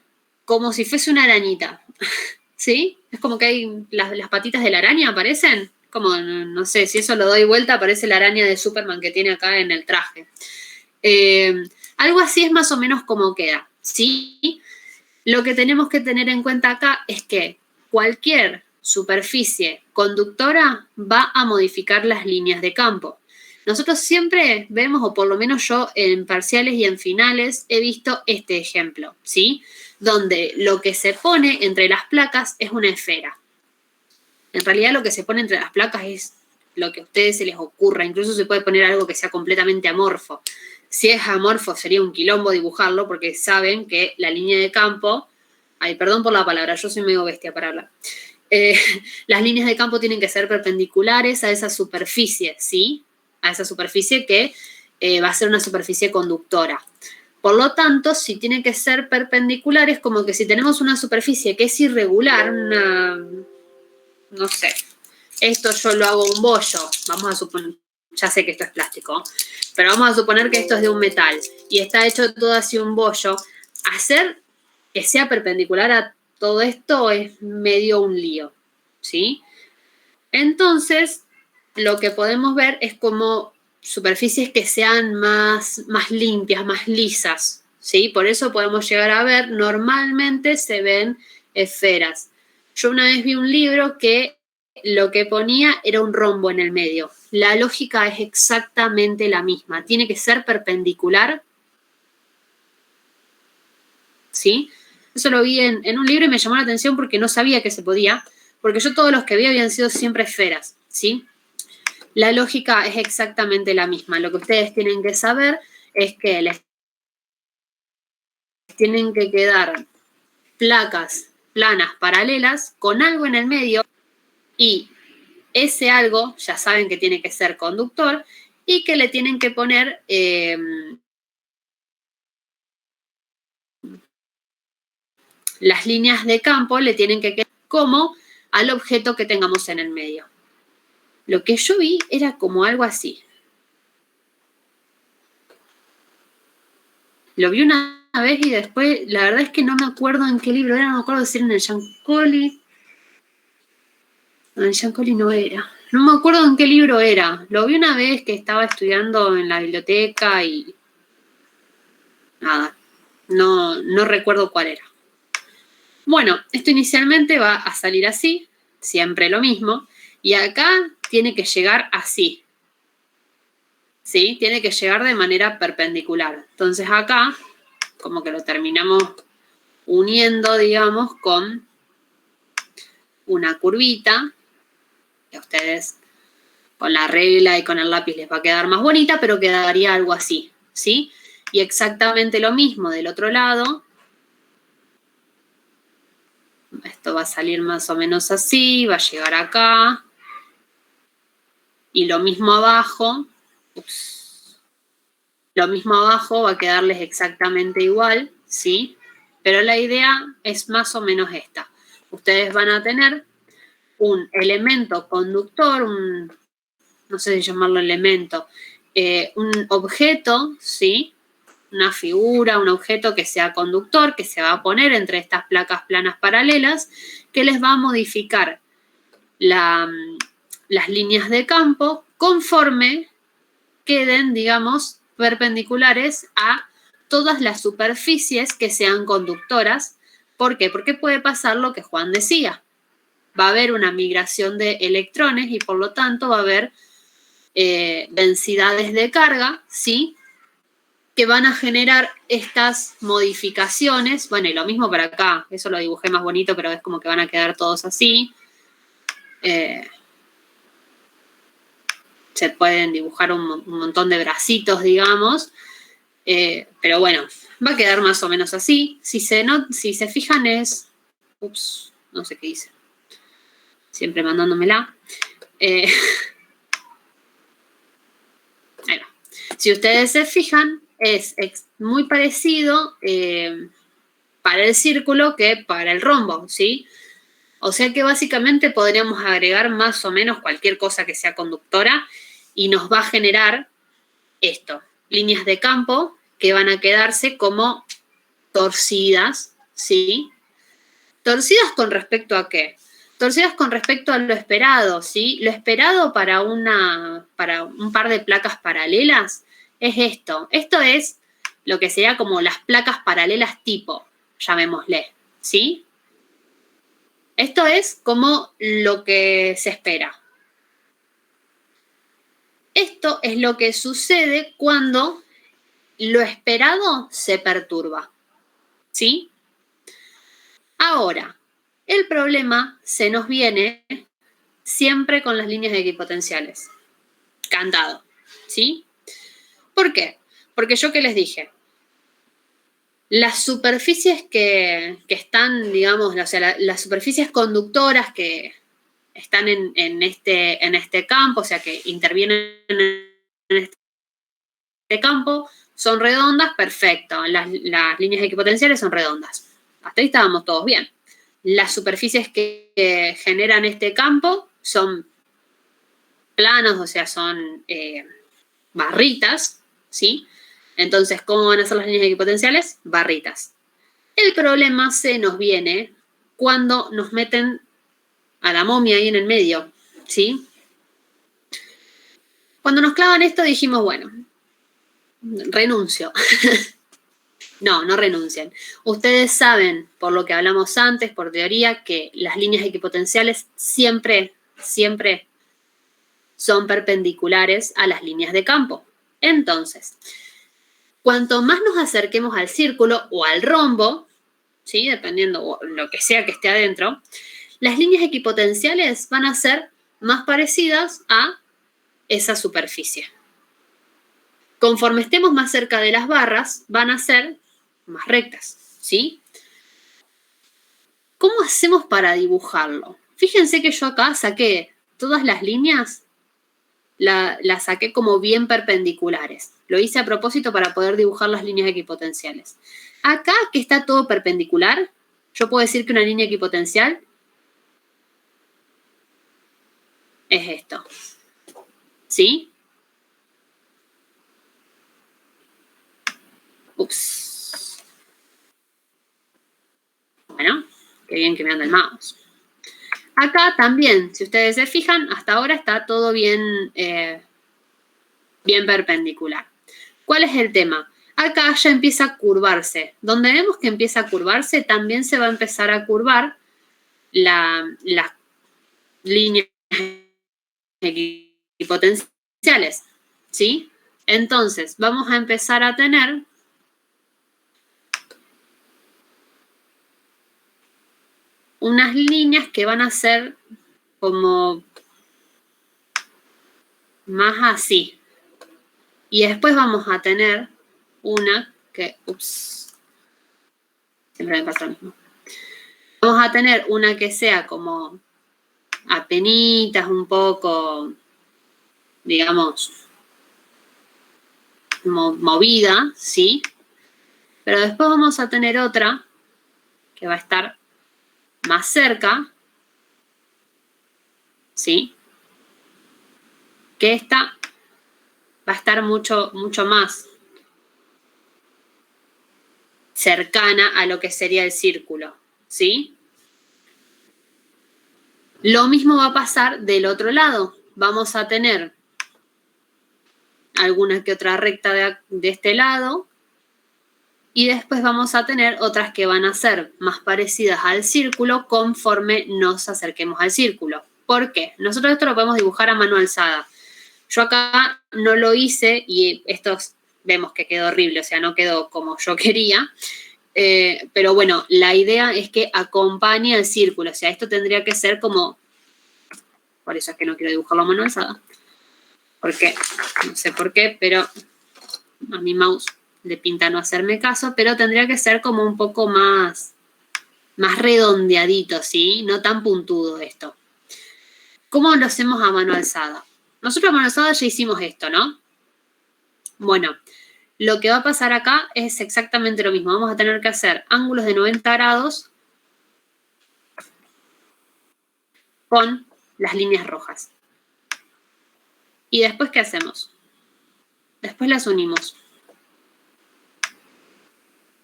Como si fuese una arañita. ¿Sí? Es como que hay las patitas de la araña aparecen. Como, no sé, si eso lo doy vuelta, aparece la araña de Superman que tiene acá en el traje. Algo así es más o menos como queda, ¿sí? Lo que tenemos que tener en cuenta acá es que cualquier superficie conductora va a modificar las líneas de campo. Nosotros siempre vemos, o por lo menos yo en parciales y en finales, he visto este ejemplo, ¿sí? Donde lo que se pone entre las placas es una esfera. En realidad lo que se pone entre las placas es lo que a ustedes se les ocurra. Incluso se puede poner algo que sea completamente amorfo. Si es amorfo sería un quilombo dibujarlo porque saben que la línea de campo, ay, perdón por la palabra, yo soy medio bestia para hablar. Las líneas de campo tienen que ser perpendiculares a esa superficie, ¿sí? A esa superficie que va a ser una superficie conductora. Por lo tanto, si tienen que ser perpendiculares, como que si tenemos una superficie que es irregular, no sé, esto yo lo hago un bollo, vamos a suponer, ya sé que esto es plástico, pero vamos a suponer que esto es de un metal y está hecho todo así un bollo. Hacer que sea perpendicular a todo esto es medio un lío, ¿sí? Entonces, lo que podemos ver es como superficies que sean más limpias, más lisas, ¿sí? Por eso podemos llegar a ver, normalmente se ven esferas. Yo una vez vi un libro que lo que ponía era un rombo en el medio. La lógica es exactamente la misma. Tiene que ser perpendicular, ¿sí? Eso lo vi en un libro y me llamó la atención porque no sabía que se podía, porque yo todos los que vi habían sido siempre esferas, ¿sí? La lógica es exactamente la misma. Lo que ustedes tienen que saber es que les tienen que quedar placas planas paralelas con algo en el medio y ese algo ya saben que tiene que ser conductor y que le tienen que poner las líneas de campo, le tienen que quedar como al objeto que tengamos en el medio. Lo que yo vi era como algo así. Lo vi una vez y después, la verdad es que no me acuerdo en qué libro era, no me acuerdo si era en el Giancoli. No, en el Giancoli no era. No me acuerdo en qué libro era. Lo vi una vez que estaba estudiando en la biblioteca y nada, no recuerdo cuál era. Bueno, esto inicialmente va a salir así, siempre lo mismo, y acá tiene que llegar así. ¿Sí? Tiene que llegar de manera perpendicular. Entonces acá, como que lo terminamos uniendo, digamos, con una curvita, que a ustedes con la regla y con el lápiz les va a quedar más bonita, pero quedaría algo así, ¿sí? Y exactamente lo mismo del otro lado. Esto va a salir más o menos así, va a llegar acá. Y lo mismo abajo. Ups. Lo mismo abajo va a quedarles exactamente igual, ¿sí? Pero la idea es más o menos esta. Ustedes van a tener un elemento conductor, no sé si llamarlo elemento, un objeto, ¿sí? una figura, un objeto que sea conductor, que se va a poner entre estas placas planas paralelas, que les va a modificar las líneas de campo conforme queden, digamos, perpendiculares a todas las superficies que sean conductoras. ¿Por qué? Porque puede pasar lo que Juan decía. Va a haber una migración de electrones y por lo tanto va a haber densidades de carga, ¿sí? Que van a generar estas modificaciones. Bueno, y lo mismo para acá. Eso lo dibujé más bonito, pero es como que van a quedar todos así. Se pueden dibujar un montón de bracitos, digamos. Pero bueno, va a quedar más o menos así. Si se fijan es... Ups, no sé qué hice. Siempre mandándomela. Ahí va. Si ustedes se fijan, es muy parecido para el círculo que para el rombo, ¿sí? O sea que básicamente podríamos agregar más o menos cualquier cosa que sea conductora y nos va a generar esto, líneas de campo que van a quedarse como torcidas, ¿sí? ¿Torcidas con respecto a qué? Torcidas con respecto a lo esperado, ¿sí? Lo esperado para un par de placas paralelas es esto. Esto es lo que sería como las placas paralelas tipo, llamémosle, ¿sí? Esto es como lo que se espera. Esto es lo que sucede cuando lo esperado se perturba, ¿sí? Ahora, el problema se nos viene siempre con las líneas equipotenciales. Cantado, ¿sí? ¿Por qué? Porque yo que les dije, las superficies que están, digamos, o sea, las superficies conductoras que están en este campo, o sea, que intervienen en este campo, son redondas, perfecto. Las líneas equipotenciales son redondas. Hasta ahí estábamos todos bien. Las superficies que generan este campo son planos, o sea, son barritas, ¿sí? Entonces, ¿cómo van a ser las líneas equipotenciales? Barritas. El problema se nos viene cuando nos meten a la momia ahí en el medio, ¿sí? Cuando nos clavan esto dijimos, bueno, renuncio. No renuncian. Ustedes saben, por lo que hablamos antes, por teoría, que las líneas equipotenciales siempre son perpendiculares a las líneas de campo. Entonces, cuanto más nos acerquemos al círculo o al rombo, ¿sí? Dependiendo lo que sea que esté adentro, las líneas equipotenciales van a ser más parecidas a esa superficie. Conforme estemos más cerca de las barras, van a ser más rectas, ¿sí? ¿Cómo hacemos para dibujarlo? Fíjense que yo acá saqué todas las líneas, las saqué como bien perpendiculares. Lo hice a propósito para poder dibujar las líneas equipotenciales. Acá, que está todo perpendicular, yo puedo decir que una línea equipotencial es esto, ¿sí? Ups. Bueno, qué bien que me anda el mouse. Acá también, si ustedes se fijan, hasta ahora está todo bien, bien perpendicular. ¿Cuál es el tema? Acá ya empieza a curvarse. Donde vemos que empieza a curvarse, también se va a empezar a curvar las líneas equipotenciales, ¿sí? Entonces, vamos a empezar a tener unas líneas que van a ser como más así. Y después vamos a tener una que, ups, siempre me pasa lo mismo. Vamos a tener una que sea como apenitas, un poco, digamos, movida, ¿sí? Pero después vamos a tener otra que va a estar más cerca, ¿sí? Que esta va a estar mucho más cercana a lo que sería el círculo, ¿sí? Lo mismo va a pasar del otro lado. Vamos a tener alguna que otra recta de este lado y después vamos a tener otras que van a ser más parecidas al círculo conforme nos acerquemos al círculo. ¿Por qué? Nosotros esto lo podemos dibujar a mano alzada. Yo acá no lo hice y esto vemos que quedó horrible, o sea, no quedó como yo quería. Pero bueno, la idea es que acompañe al círculo, o sea, esto tendría que ser como, por eso es que no quiero dibujarlo a mano alzada, porque no sé por qué, pero a mi mouse le pinta no hacerme caso, pero tendría que ser como un poco más redondeadito, ¿sí? No tan puntudo esto. ¿Cómo lo hacemos a mano alzada? Nosotros a mano alzada ya hicimos esto, ¿no? Bueno, lo que va a pasar acá es exactamente lo mismo. Vamos a tener que hacer ángulos de 90 grados con las líneas rojas. ¿Y después qué hacemos? Después las unimos.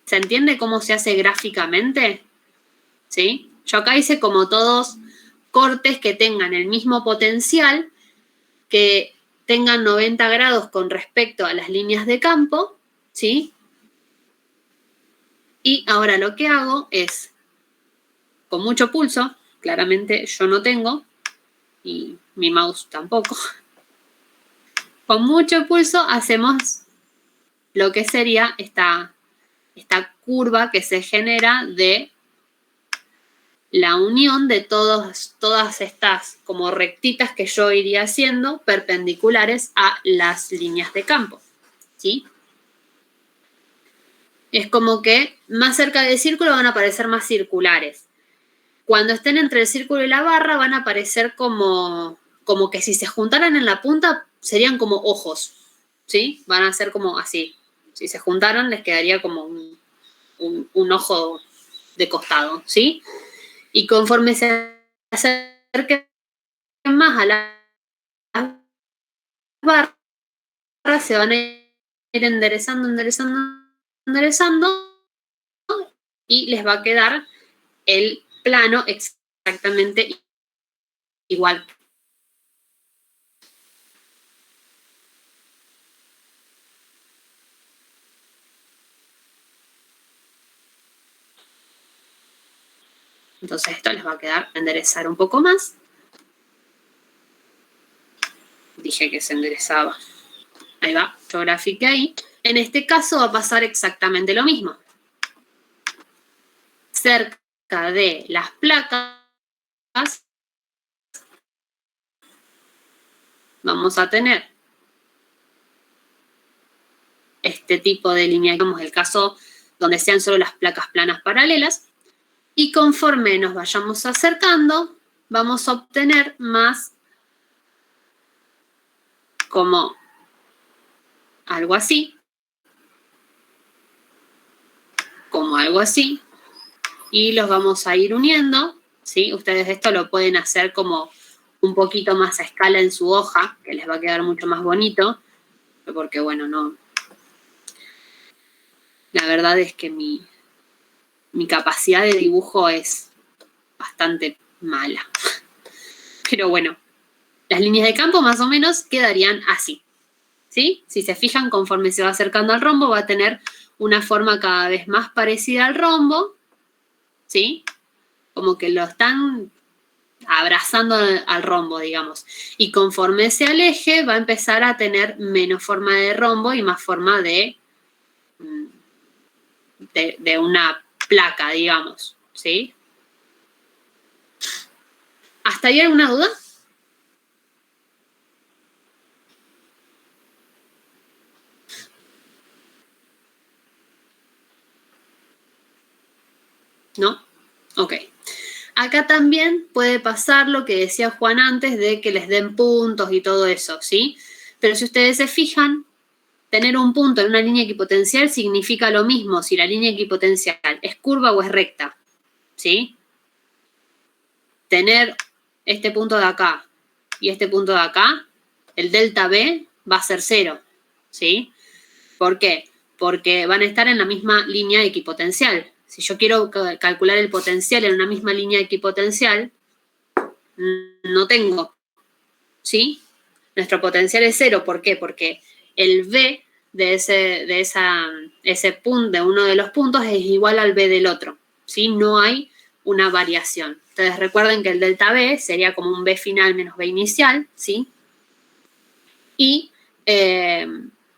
¿Se entiende cómo se hace gráficamente? ¿Sí? Yo acá hice como todos cortes que tengan el mismo potencial, que tengan 90 grados con respecto a las líneas de campo, ¿sí? Y ahora lo que hago es, con mucho pulso, claramente yo no tengo, y mi mouse tampoco, con mucho pulso hacemos lo que sería esta curva que se genera de la unión de todas estas como rectitas que yo iría haciendo perpendiculares a las líneas de campo, ¿sí? Es como que más cerca del círculo van a aparecer más circulares. Cuando estén entre el círculo y la barra van a aparecer como que si se juntaran en la punta serían como ojos, ¿sí? Van a ser como así. Si se juntaran les quedaría como un ojo de costado, ¿sí? Y conforme se acerquen más a las barras, se van a ir enderezando y les va a quedar el plano exactamente igual. Entonces esto les va a quedar enderezar un poco más. Dije que se enderezaba. Ahí va, yo grafiqué ahí. En este caso va a pasar exactamente lo mismo. Cerca de las placas vamos a tener este tipo de línea, digamos el caso donde sean solo las placas planas paralelas, y conforme nos vayamos acercando, vamos a obtener más como algo así, como algo así, y los vamos a ir uniendo, ¿sí? Ustedes esto lo pueden hacer como un poquito más a escala en su hoja, que les va a quedar mucho más bonito, porque bueno, no. La verdad es que mi capacidad de dibujo es bastante mala. Pero bueno, las líneas de campo más o menos quedarían así, ¿sí? Si se fijan, conforme se va acercando al rombo, va a tener una forma cada vez más parecida al rombo, ¿sí? Como que lo están abrazando al rombo, digamos. Y conforme se aleje, va a empezar a tener menos forma de rombo y más forma de una placa, digamos, ¿sí? ¿Hasta ahí alguna duda? ¿No? Ok. Acá también puede pasar lo que decía Juan antes de que les den puntos y todo eso, ¿sí? Pero si ustedes se fijan, tener un punto en una línea equipotencial significa lo mismo si la línea equipotencial es curva o es recta, ¿sí? Tener este punto de acá y este punto de acá, el delta B va a ser 0, ¿sí? ¿Por qué? porque van a estar en la misma línea equipotencial. Si yo quiero calcular el potencial en una misma línea equipotencial, no tengo, ¿sí? Nuestro potencial es 0, ¿por qué? Porque el V de ese punto, de uno de los puntos, es igual al V del otro, ¿sí? No hay una variación. Entonces recuerden que el delta V sería como un V final menos V inicial, ¿sí? Y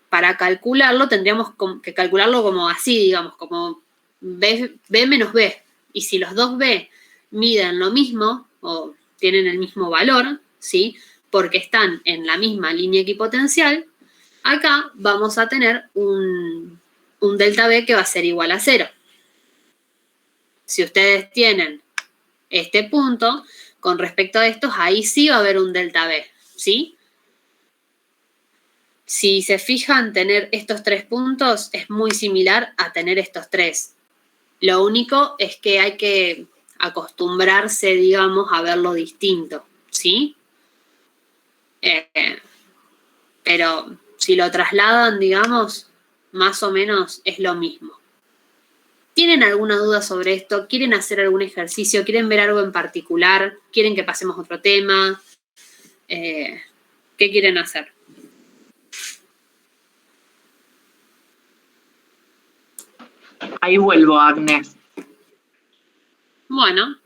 para calcularlo tendríamos que calcularlo como así, digamos, como V menos V. Y si los dos V miden lo mismo o tienen el mismo valor, ¿sí? Porque están en la misma línea equipotencial, acá vamos a tener un delta V que va a ser igual a 0. Si ustedes tienen este punto, con respecto a estos, ahí sí va a haber un delta V, ¿sí? Si se fijan, tener estos 3 puntos es muy similar a tener estos 3. Lo único es que hay que acostumbrarse, digamos, a verlo distinto, ¿sí? Pero si lo trasladan, digamos, más o menos es lo mismo. ¿Tienen alguna duda sobre esto? ¿Quieren hacer algún ejercicio? ¿Quieren ver algo en particular? ¿Quieren que pasemos a otro tema? ¿Qué quieren hacer? Ahí vuelvo, Agnes. Bueno,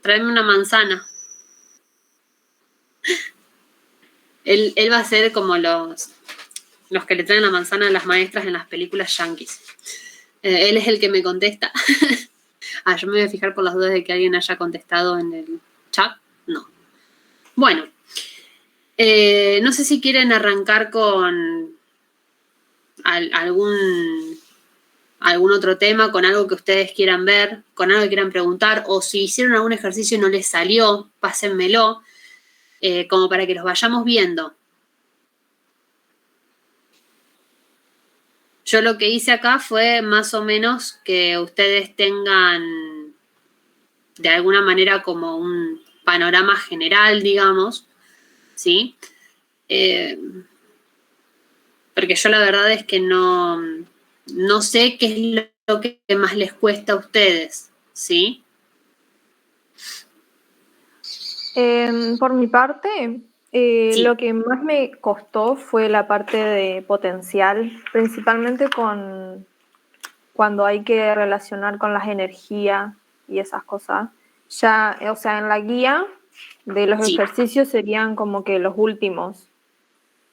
tráeme una manzana. Él va a ser como los que le traen la manzana a las maestras en las películas yanquis. Él es el que me contesta. Yo me voy a fijar por las dudas de que alguien haya contestado en el chat. No. Bueno, no sé si quieren arrancar con algún otro tema, con algo que ustedes quieran ver, con algo que quieran preguntar, o si hicieron algún ejercicio y no les salió, pásenmelo, como para que los vayamos viendo. Yo lo que hice acá fue más o menos que ustedes tengan de alguna manera como un panorama general, digamos, ¿sí? Porque yo la verdad es que no sé qué es lo que más les cuesta a ustedes, ¿sí? Por mi parte, Sí. lo que más me costó fue la parte de potencial, principalmente cuando hay que relacionar con las energías y esas cosas. Ya, o sea, en la guía de los Sí. ejercicios serían como que los últimos,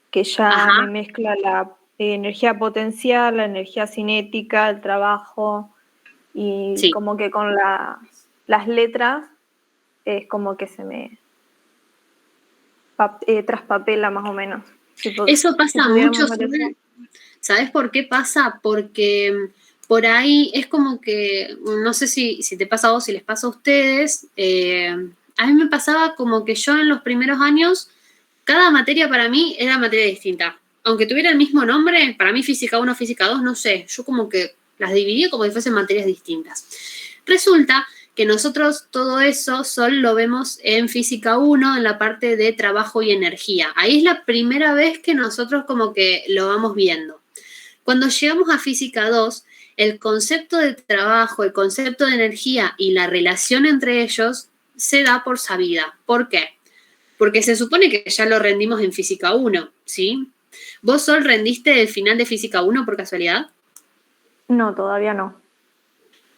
que ya me mezcla la energía potencial, la energía cinética, el trabajo, y Sí. como que con las letras es como que se me traspapela más o menos. Eso pasa mucho, ¿sabes por qué pasa? Porque por ahí es como que, no sé si te pasa a vos, si les pasa a ustedes, a mí me pasaba como que yo en los primeros años, cada materia para mí era materia distinta. Aunque tuviera el mismo nombre, para mí física 1, física 2, no sé, yo como que las dividía como si fuesen materias distintas. Resulta que nosotros todo eso solo lo vemos en física 1, en la parte de trabajo y energía. Ahí es la primera vez que nosotros como que lo vamos viendo. Cuando llegamos a física 2, el concepto de trabajo, el concepto de energía y la relación entre ellos se da por sabida. ¿Por qué? Porque se supone que ya lo rendimos en física 1, ¿sí? ¿Vos, Sol, rendiste el final de física 1 por casualidad? No, todavía no.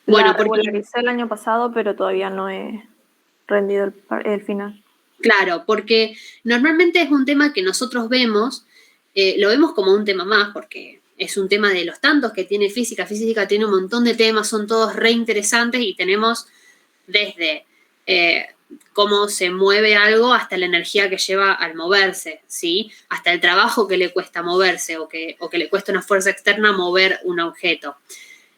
Bueno, la regularicé el año pasado, pero todavía no he rendido el final. Claro, porque normalmente es un tema que nosotros vemos, lo vemos como un tema más, porque es un tema de los tantos que tiene física. Física tiene un montón de temas, son todos re interesantes y tenemos desde cómo se mueve algo hasta la energía que lleva al moverse, ¿sí? Hasta el trabajo que le cuesta moverse o que le cuesta una fuerza externa mover un objeto.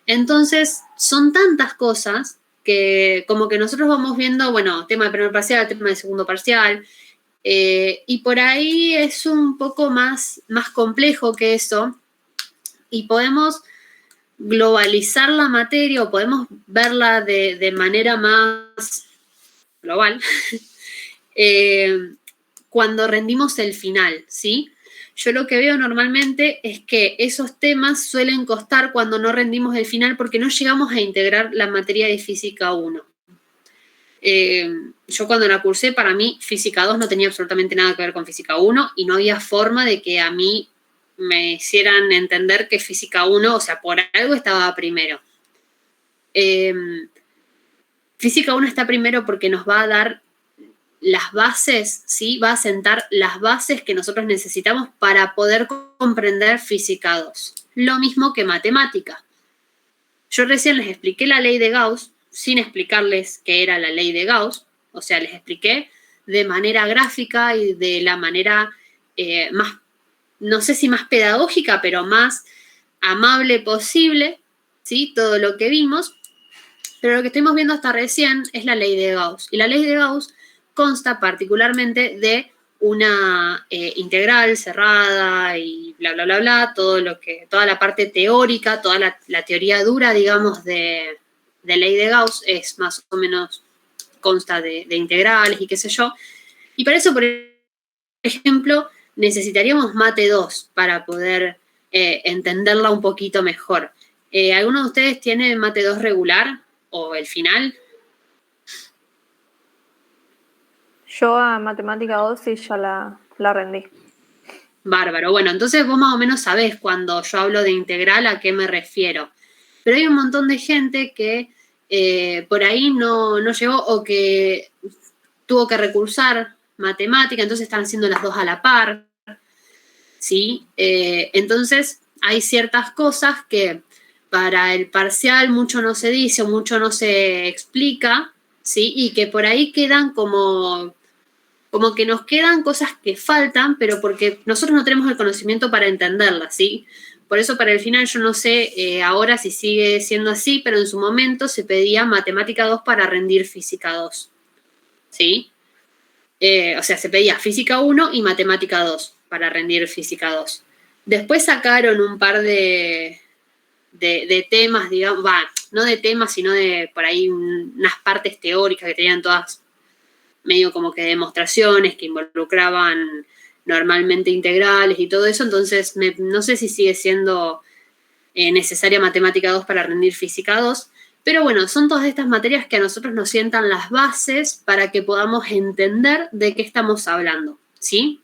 Entonces, son tantas cosas que como que nosotros vamos viendo, bueno, tema de primer parcial, tema de segundo parcial, y por ahí es un poco más complejo que eso, y podemos globalizar la materia o podemos verla de manera más global cuando rendimos el final, ¿sí? yo lo que veo normalmente es que esos temas suelen costar cuando no rendimos el final porque no llegamos a integrar la materia de Física 1. Yo cuando la cursé, para mí, Física 2 no tenía absolutamente nada que ver con Física 1 y no había forma de que a mí me hicieran entender que Física 1, o sea, por algo estaba primero. Física 1 está primero porque nos va a dar las bases, ¿sí? Va a sentar las bases que nosotros necesitamos para poder comprender Física 2. Lo mismo que matemática. Yo recién les expliqué la ley de Gauss, sin explicarles qué era la ley de Gauss, o sea, les expliqué de manera gráfica y de la manera más, no sé si más pedagógica, pero más amable posible, ¿sí? Todo lo que vimos, pero lo que estuvimos viendo hasta recién es la ley de Gauss. Y la ley de Gauss consta particularmente de una integral cerrada y bla, bla, bla, bla, toda la parte teórica, toda la teoría dura, digamos, de ley de Gauss es más o menos, consta de integrales y qué sé yo. Y para eso, por ejemplo, necesitaríamos mate 2 para poder entenderla un poquito mejor. ¿Alguno de ustedes tiene mate 2 regular o el final? Yo a matemática 2 sí ya la rendí. Bárbaro. Bueno, entonces vos más o menos sabés cuando yo hablo de integral a qué me refiero. Pero hay un montón de gente que por ahí no llegó o que tuvo que recursar matemática, entonces están haciendo las dos a la par, ¿sí? Entonces hay ciertas cosas que para el parcial mucho no se dice o mucho no se explica, ¿sí? Y que por ahí quedan como que nos quedan cosas que faltan, pero porque nosotros no tenemos el conocimiento para entenderlas, ¿sí? Por eso para el final yo no sé ahora si sigue siendo así, pero en su momento se pedía matemática 2 para rendir física 2, ¿sí? O sea, se pedía física 1 y matemática 2 para rendir física 2. Después sacaron un par de temas, digamos, no de temas, sino de por ahí unas partes teóricas que tenían todas medio como que demostraciones que involucraban normalmente integrales y todo eso, entonces no sé si sigue siendo necesaria matemática 2 para rendir física 2, pero bueno, son todas estas materias que a nosotros nos sientan las bases para que podamos entender de qué estamos hablando, ¿sí?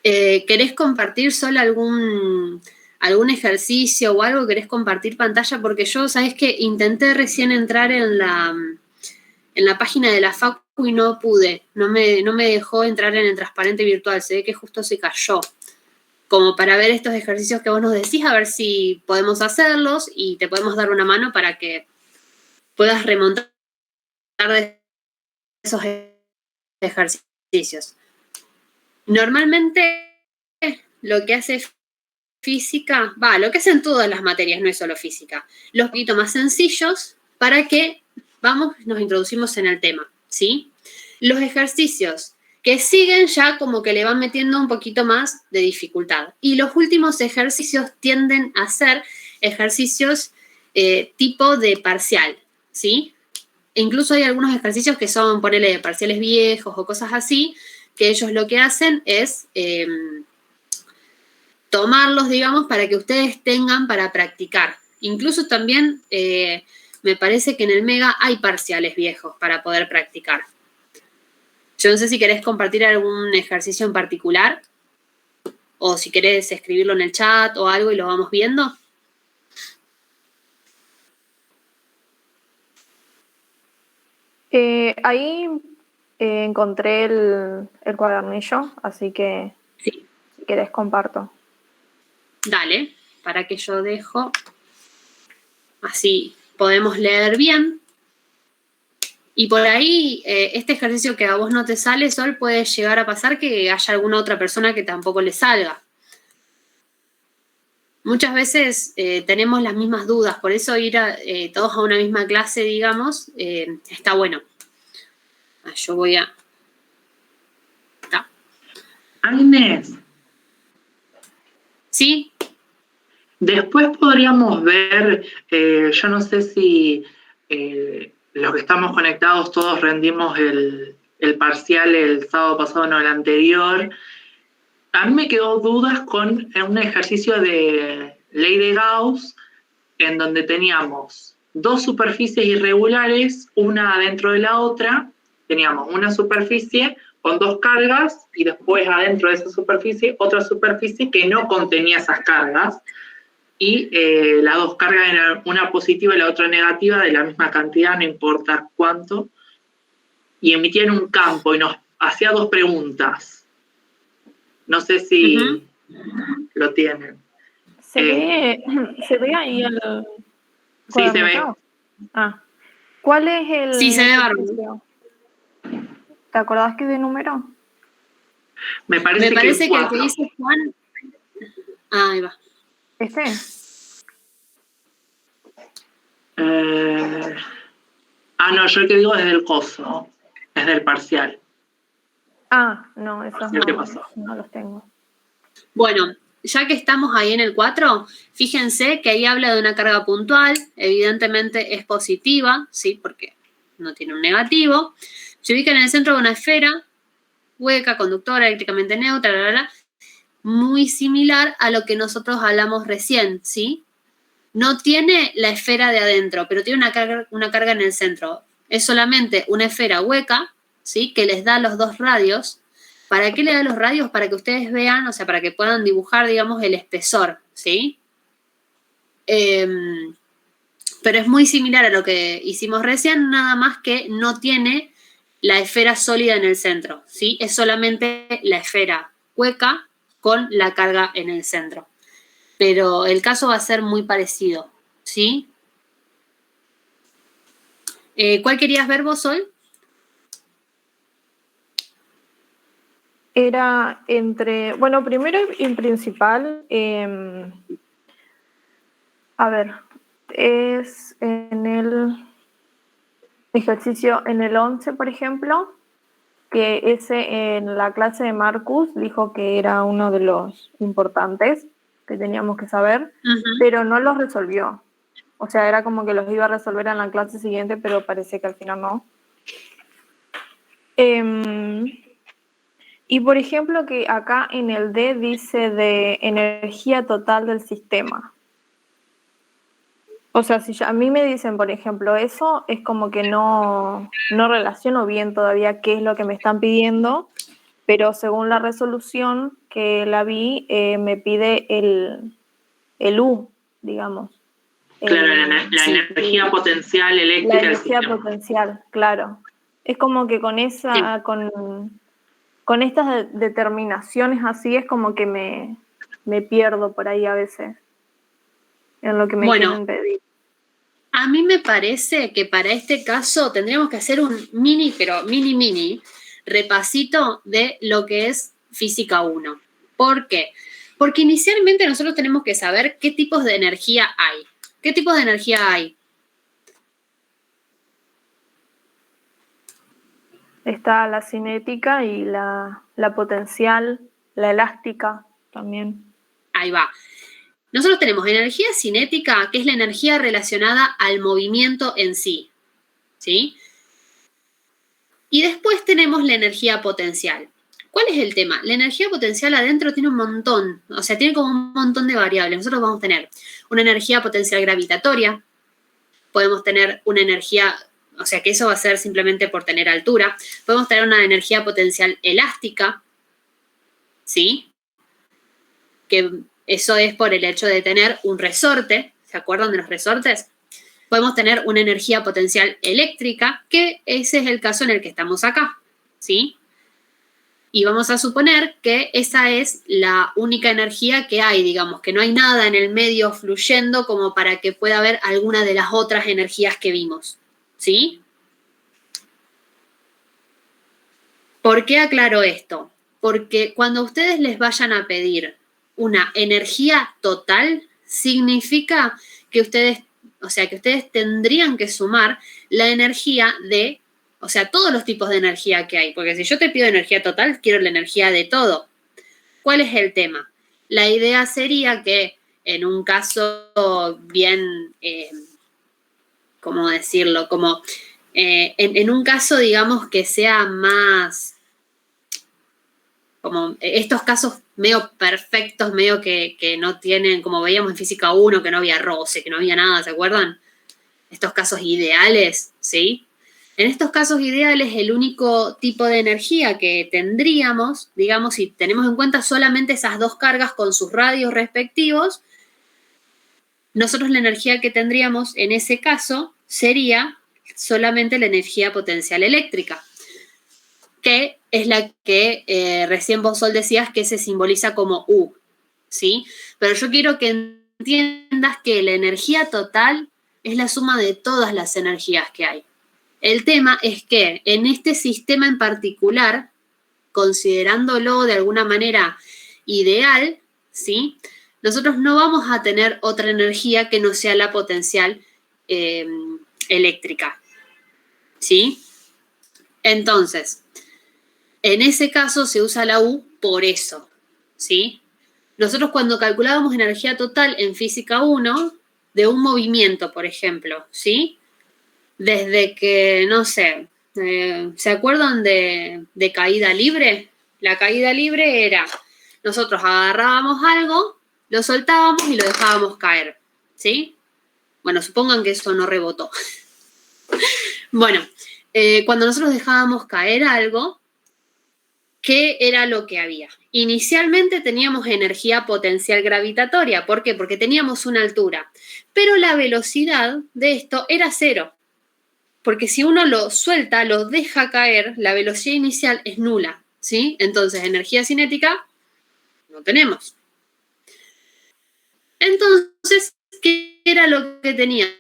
¿Querés compartir solo algún ejercicio o algo? ¿Querés compartir pantalla? Porque yo, ¿sabés qué? Intenté recién entrar en la página de la Facu y no pude, no me dejó entrar en el transparente virtual, se ve que justo se cayó, como para ver estos ejercicios que vos nos decís, a ver si podemos hacerlos y te podemos dar una mano para que puedas remontar de esos ejercicios. Normalmente lo que hace física, lo que hacen todas las materias, no es solo física, los poquito más sencillos para que nos introducimos en el tema, ¿sí? Los ejercicios que siguen ya como que le van metiendo un poquito más de dificultad. Y los últimos ejercicios tienden a ser ejercicios tipo de parcial, ¿sí? E incluso hay algunos ejercicios que son, ponele, parciales viejos o cosas así, que ellos lo que hacen es tomarlos, digamos, para que ustedes tengan para practicar. Incluso también me parece que en el Mega hay parciales viejos para poder practicar. Yo no sé si querés compartir algún ejercicio en particular o si querés escribirlo en el chat o algo y lo vamos viendo. Ahí encontré el cuadernillo, así que sí. Si querés comparto. Dale, para que yo dejo. Así podemos leer bien. Y por ahí, este ejercicio que a vos no te sale, Sol, puede llegar a pasar que haya alguna otra persona que tampoco le salga. Muchas veces tenemos las mismas dudas, por eso ir todos a una misma clase, digamos, está bueno. Yo voy a... Agnes. ¿Sí? Después podríamos ver, yo no sé si los que estamos conectados todos rendimos el parcial el sábado pasado, no el anterior. A mí me quedó dudas con un ejercicio de ley de Gauss, en donde teníamos dos superficies irregulares, una adentro de la otra, teníamos una superficie con dos cargas y después adentro de esa superficie otra superficie que no contenía esas cargas, y las dos cargas eran una positiva y la otra negativa de la misma cantidad, no importa cuánto, y emitían un campo y nos hacía dos preguntas. No sé si lo tienen. ¿Se ve ahí el Sí, se ve. Ah. ¿Cuál es el Sí, se ve ejercicio? ¿Te acordás qué de número? Me parece que el que dice Juan... Ah, ahí va. ¿Este? No, yo el que digo es del coso, es del parcial. No, esos no los tengo. Bueno, ya que estamos ahí en el 4, fíjense que ahí habla de una carga puntual, evidentemente es positiva, ¿sí? Porque no tiene un negativo. Se ubica en el centro de una esfera, hueca, conductora, eléctricamente neutra, muy similar a lo que nosotros hablamos recién, ¿sí? No tiene la esfera de adentro, pero tiene una carga en el centro. Es solamente una esfera hueca, ¿sí? Que les da los dos radios. ¿Para qué le da los radios? Para que ustedes vean, o sea, para que puedan dibujar, digamos, el espesor, ¿sí? Pero es muy similar a lo que hicimos recién, nada más que no tiene la esfera sólida en el centro, ¿sí? Es solamente la esfera hueca con la carga en el centro. Pero el caso va a ser muy parecido, ¿sí? ¿Cuál querías ver vos, Sol? Era entre, bueno, primero y principal, a ver, es en el ejercicio, en el 11, por ejemplo, que ese en la clase de Marcus dijo que era uno de los importantes que teníamos que saber, pero no los resolvió. O sea, era como que los iba a resolver en la clase siguiente, pero parece que al final no. Y por ejemplo que acá en el D dice de energía total del sistema. O sea, si a mí me dicen, por ejemplo, eso, es como que no relaciono bien todavía qué es lo que me están pidiendo, pero según la resolución que la vi, me pide el U, digamos. Claro, la energía potencial eléctrica. La energía potencial, claro. Es como que con esa, con estas determinaciones así es como que me pierdo por ahí a veces en lo que me quieren pedir. A mí me parece que para este caso tendríamos que hacer un mini, pero mini repasito de lo que es física 1. ¿Por qué? Porque inicialmente nosotros tenemos que saber qué tipos de energía hay. ¿Qué tipos de energía hay? Está la cinética y la potencial, la elástica también. Ahí va. Nosotros tenemos energía cinética, que es la energía relacionada al movimiento en sí, ¿sí? Y después tenemos la energía potencial. ¿Cuál es el tema? La energía potencial adentro tiene un montón, o sea, tiene como un montón de variables. Nosotros vamos a tener una energía potencial gravitatoria, podemos tener una energía, o sea, que eso va a ser simplemente por tener altura, podemos tener una energía potencial elástica, ¿sí? Que eso es por el hecho de tener un resorte, ¿se acuerdan de los resortes? Podemos tener una energía potencial eléctrica, que ese es el caso en el que estamos acá, ¿sí? Y vamos a suponer que esa es la única energía que hay, digamos, que no hay nada en el medio fluyendo como para que pueda haber alguna de las otras energías que vimos, ¿sí? ¿Por qué aclaro esto? Porque cuando ustedes les vayan a pedir una energía total, significa que ustedes, o sea, que ustedes tendrían que sumar la energía de, o sea, todos los tipos de energía que hay. Porque si yo te pido energía total, quiero la energía de todo. ¿Cuál es el tema? La idea sería que en un caso bien, ¿cómo decirlo? Como en un caso, digamos, que sea más... como estos casos medio perfectos, medio que no tienen, como veíamos en Física 1, que no había roce, que no había nada, ¿se acuerdan? Estos casos ideales, ¿sí? En estos casos ideales, el único tipo de energía que tendríamos, digamos, si tenemos en cuenta solamente esas dos cargas con sus radios respectivos, nosotros la energía que tendríamos en ese caso sería solamente la energía potencial eléctrica, que es la que recién vos, Sol, decías que se simboliza como U, ¿sí? Pero yo quiero que entiendas que la energía total es la suma de todas las energías que hay. El tema es que en este sistema en particular, considerándolo de alguna manera ideal, ¿sí? Nosotros no vamos a tener otra energía que no sea la potencial eléctrica, ¿sí? Entonces, en ese caso se usa la U por eso, ¿sí? Nosotros cuando calculábamos energía total en Física 1, de un movimiento, por ejemplo, ¿sí? Desde que, no sé, ¿se acuerdan de caída libre? La caída libre era, nosotros agarrábamos algo, lo soltábamos y lo dejábamos caer, ¿sí? Bueno, supongan que eso no rebotó. Bueno, cuando nosotros dejábamos caer algo, ¿qué era lo que había? Inicialmente teníamos energía potencial gravitatoria. ¿Por qué? Porque teníamos una altura. Pero la velocidad de esto era 0. Porque si uno lo suelta, lo deja caer, la velocidad inicial es nula, ¿sí? Entonces, energía cinética no tenemos. Entonces, ¿qué era lo que teníamos?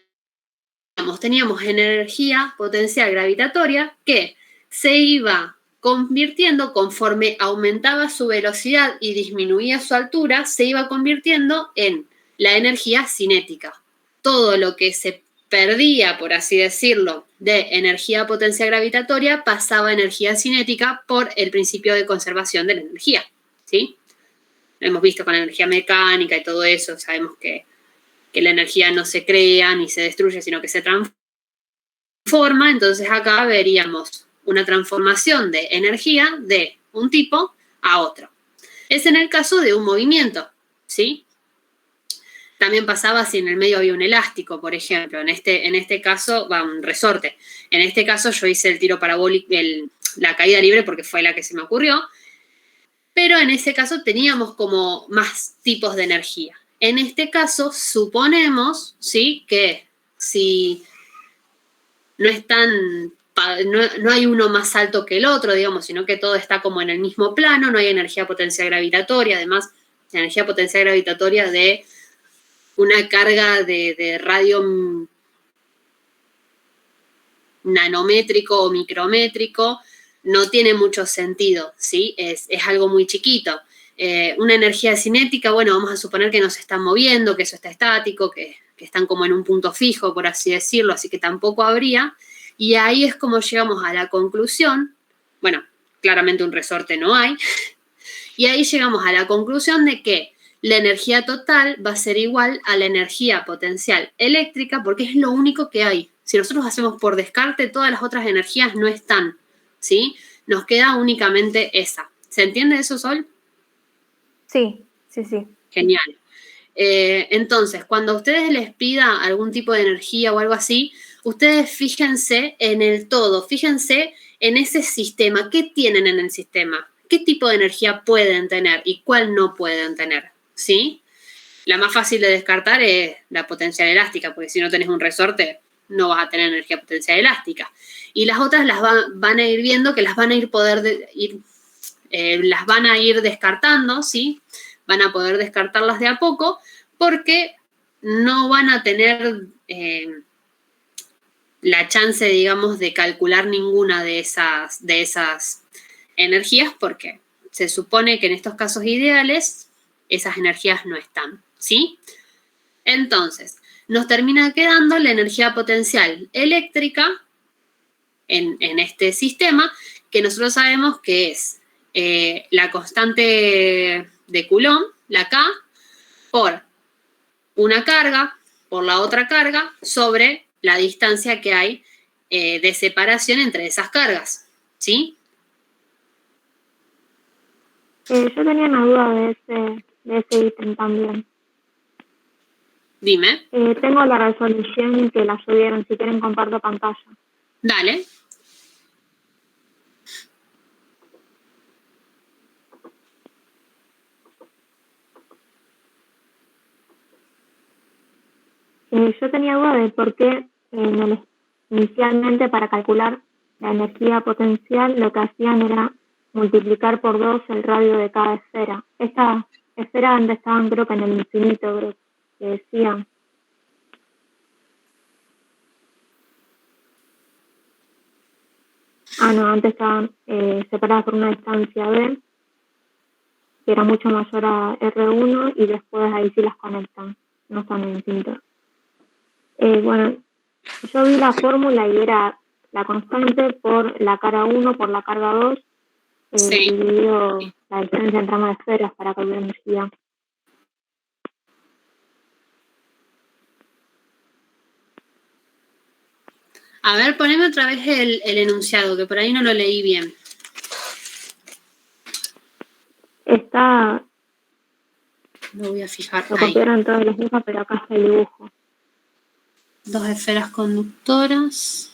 Teníamos energía potencial gravitatoria que se iba convirtiendo conforme aumentaba su velocidad y disminuía su altura, se iba convirtiendo en la energía cinética. Todo lo que se perdía, por así decirlo, de energía potencial gravitatoria pasaba a energía cinética por el principio de conservación de la energía, ¿sí? Lo hemos visto con la energía mecánica y todo eso, sabemos que la energía no se crea ni se destruye, sino que se transforma. Entonces acá veríamos una transformación de energía de un tipo a otro. Es en el caso de un movimiento, ¿sí? También pasaba si en el medio había un elástico, por ejemplo. En este caso, un resorte. En este caso yo hice el tiro parabólico, la caída libre porque fue la que se me ocurrió. Pero en ese caso teníamos como más tipos de energía. En este caso, suponemos, ¿sí?, que si no hay uno más alto que el otro, digamos, sino que todo está como en el mismo plano, no hay energía potencial gravitatoria. Además, la energía potencial gravitatoria de una carga de radio nanométrico o micrométrico no tiene mucho sentido, ¿sí? Es algo muy chiquito. Una energía cinética, bueno, vamos a suponer que no se están moviendo, que eso está estático, que están como en un punto fijo, por así decirlo, así que tampoco habría. Y ahí es como llegamos a la conclusión, bueno, claramente un resorte no hay, y ahí llegamos a la conclusión de que la energía total va a ser igual a la energía potencial eléctrica porque es lo único que hay. Si nosotros hacemos por descarte, todas las otras energías no están, ¿sí? Nos queda únicamente esa. ¿Se entiende eso, Sol? Sí, sí, sí. Genial. Entonces, cuando a ustedes les pida algún tipo de energía o algo así, ustedes fíjense en el todo, fíjense en ese sistema. ¿Qué tienen en el sistema? ¿Qué tipo de energía pueden tener y cuál no pueden tener? ¿Sí? La más fácil de descartar es la potencial elástica, porque si no tenés un resorte, no vas a tener energía potencial elástica. Y las otras las van a ir viendo que las van a las van a ir descartando, ¿sí? Van a poder descartarlas de a poco porque no van a tener la chance, digamos, de calcular ninguna de esas energías porque se supone que en estos casos ideales esas energías no están, ¿sí? Entonces, nos termina quedando la energía potencial eléctrica en este sistema, que nosotros sabemos que es la constante de Coulomb, la K, por una carga, por la otra carga, sobre la distancia que hay de separación entre esas cargas, ¿sí? Yo tenía una duda de ese ítem también. Dime. Tengo la resolución que la subieron, si quieren comparto pantalla. Dale. Yo tenía duda de por qué inicialmente para calcular la energía potencial lo que hacían era multiplicar por 2 el radio de cada esfera. Esta esfera antes estaban creo que en el infinito, creo que decían. No, antes estaban separadas por una distancia B, que era mucho mayor a R1, y después ahí sí las conectan, no están en infinito. Bueno, yo vi la fórmula y era la constante por la cara 1 por la carga 2, Sí. dividido la distancia entre ambas esferas para calcular energía. A ver, poneme otra vez el enunciado, que por ahí no lo leí bien. Está... Me voy a fijar Lo ahí. copiaron todos los mismos, pero acá está el dibujo. 2 esferas conductoras.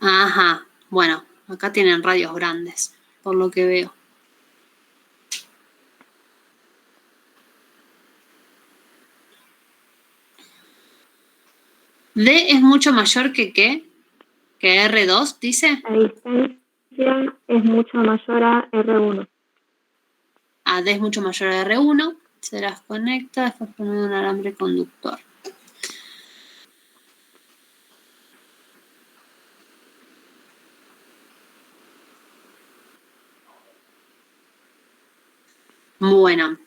Ajá, bueno, acá tienen radios grandes, por lo que veo. D es mucho mayor que ¿qué? ¿Que R2, dice? La distancia es mucho mayor a R1. D es mucho mayor a R1. Se las conecta, después pone un alambre conductor. Bueno,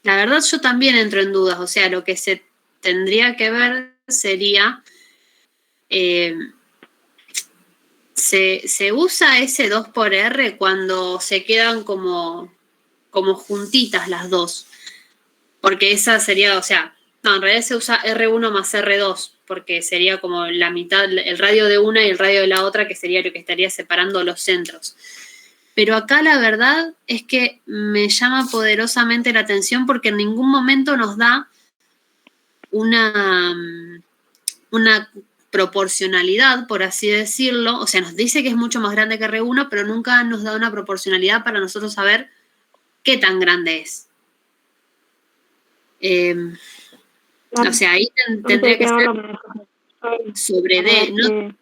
la verdad yo también entro en dudas, o sea, lo que se tendría que ver sería, se usa ese 2 por R cuando se quedan como juntitas las dos, porque esa sería, o sea, no, en realidad se usa R1 más R2, porque sería como la mitad, el radio de una y el radio de la otra, que sería lo que estaría separando los centros. Pero acá la verdad es que me llama poderosamente la atención porque en ningún momento nos da una proporcionalidad, por así decirlo. O sea, nos dice que es mucho más grande que R1, pero nunca nos da una proporcionalidad para nosotros saber qué tan grande es. O sea, ahí tendría que ser sobre D. ¿No?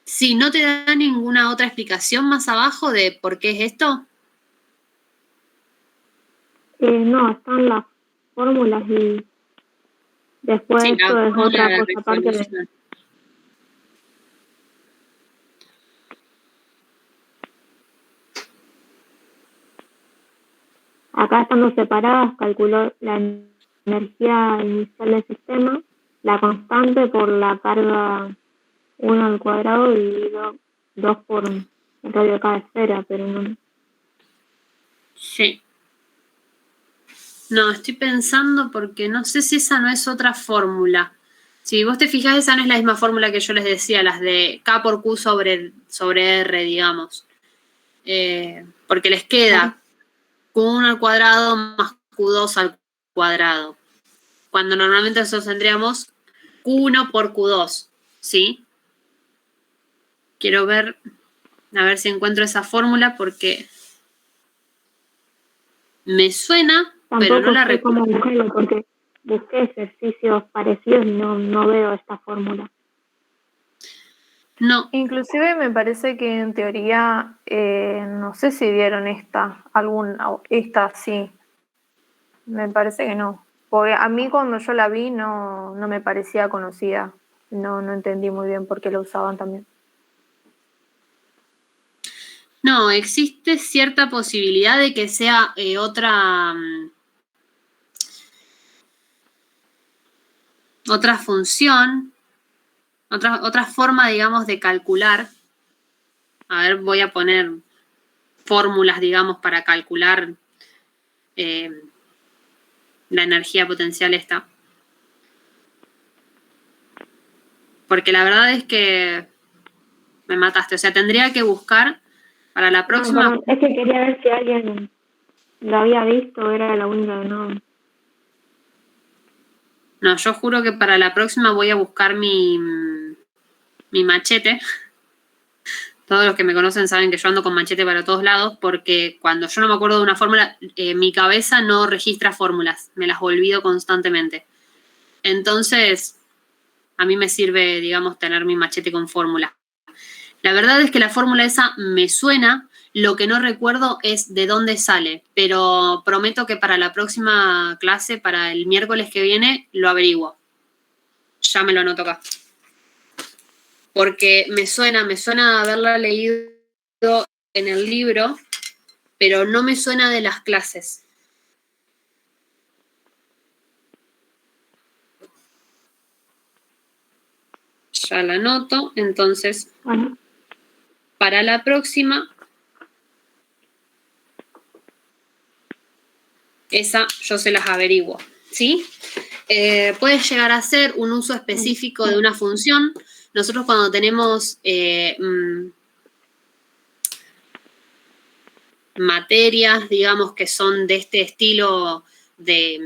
Sí, ¿no te da ninguna otra explicación más abajo de por qué es esto? No, están las fórmulas y después sí, esto es otra cosa aparte de... Acá estando separadas, calculó la energía inicial del sistema, la constante por la carga 1 al cuadrado dividido 2 por el radio de cada esfera, pero no... Sí. No, estoy pensando porque no sé si esa no es otra fórmula. Si vos te fijás, esa no es la misma fórmula que yo les decía, las de K por Q sobre R, digamos. Porque les queda Q1 al cuadrado más Q2 al cuadrado. Cuando normalmente nosotros tendríamos Q1 por Q2, ¿sí? Quiero ver, a ver si encuentro esa fórmula porque me suena, Tampoco pero no la sé cómo recuerdo. buscarlo porque busqué ejercicios parecidos y no veo esta fórmula. No. Inclusive me parece que en teoría, no sé si dieron esta sí. Me parece que no. Porque a mí cuando yo la vi no me parecía conocida. No entendí muy bien por qué la usaban también. No, existe cierta posibilidad de que sea otra función, otra forma, digamos, de calcular. A ver, voy a poner fórmulas, digamos, para calcular la energía potencial esta. porque la verdad es que me mataste. O sea, tendría que buscar para la próxima. No, es que quería ver si alguien lo había visto, era la única que no. No, yo juro que para la próxima voy a buscar mi machete. Todos los que me conocen saben que yo ando con machete para todos lados, porque cuando yo no me acuerdo de una fórmula, mi cabeza no registra fórmulas, me las olvido constantemente. Entonces, a mí me sirve, digamos, tener mi machete con fórmula. La verdad es que la fórmula esa me suena, lo que no recuerdo es de dónde sale, pero prometo que para la próxima clase, para el miércoles que viene, lo averiguo. Ya me lo anoto acá. Porque me suena haberla leído en el libro, pero no me suena de las clases. Ya la anoto, entonces, Bueno, para la próxima, esa yo se las averiguo, ¿sí? Puede llegar a ser un uso específico de una función. Nosotros cuando tenemos materias, digamos, que son de este estilo de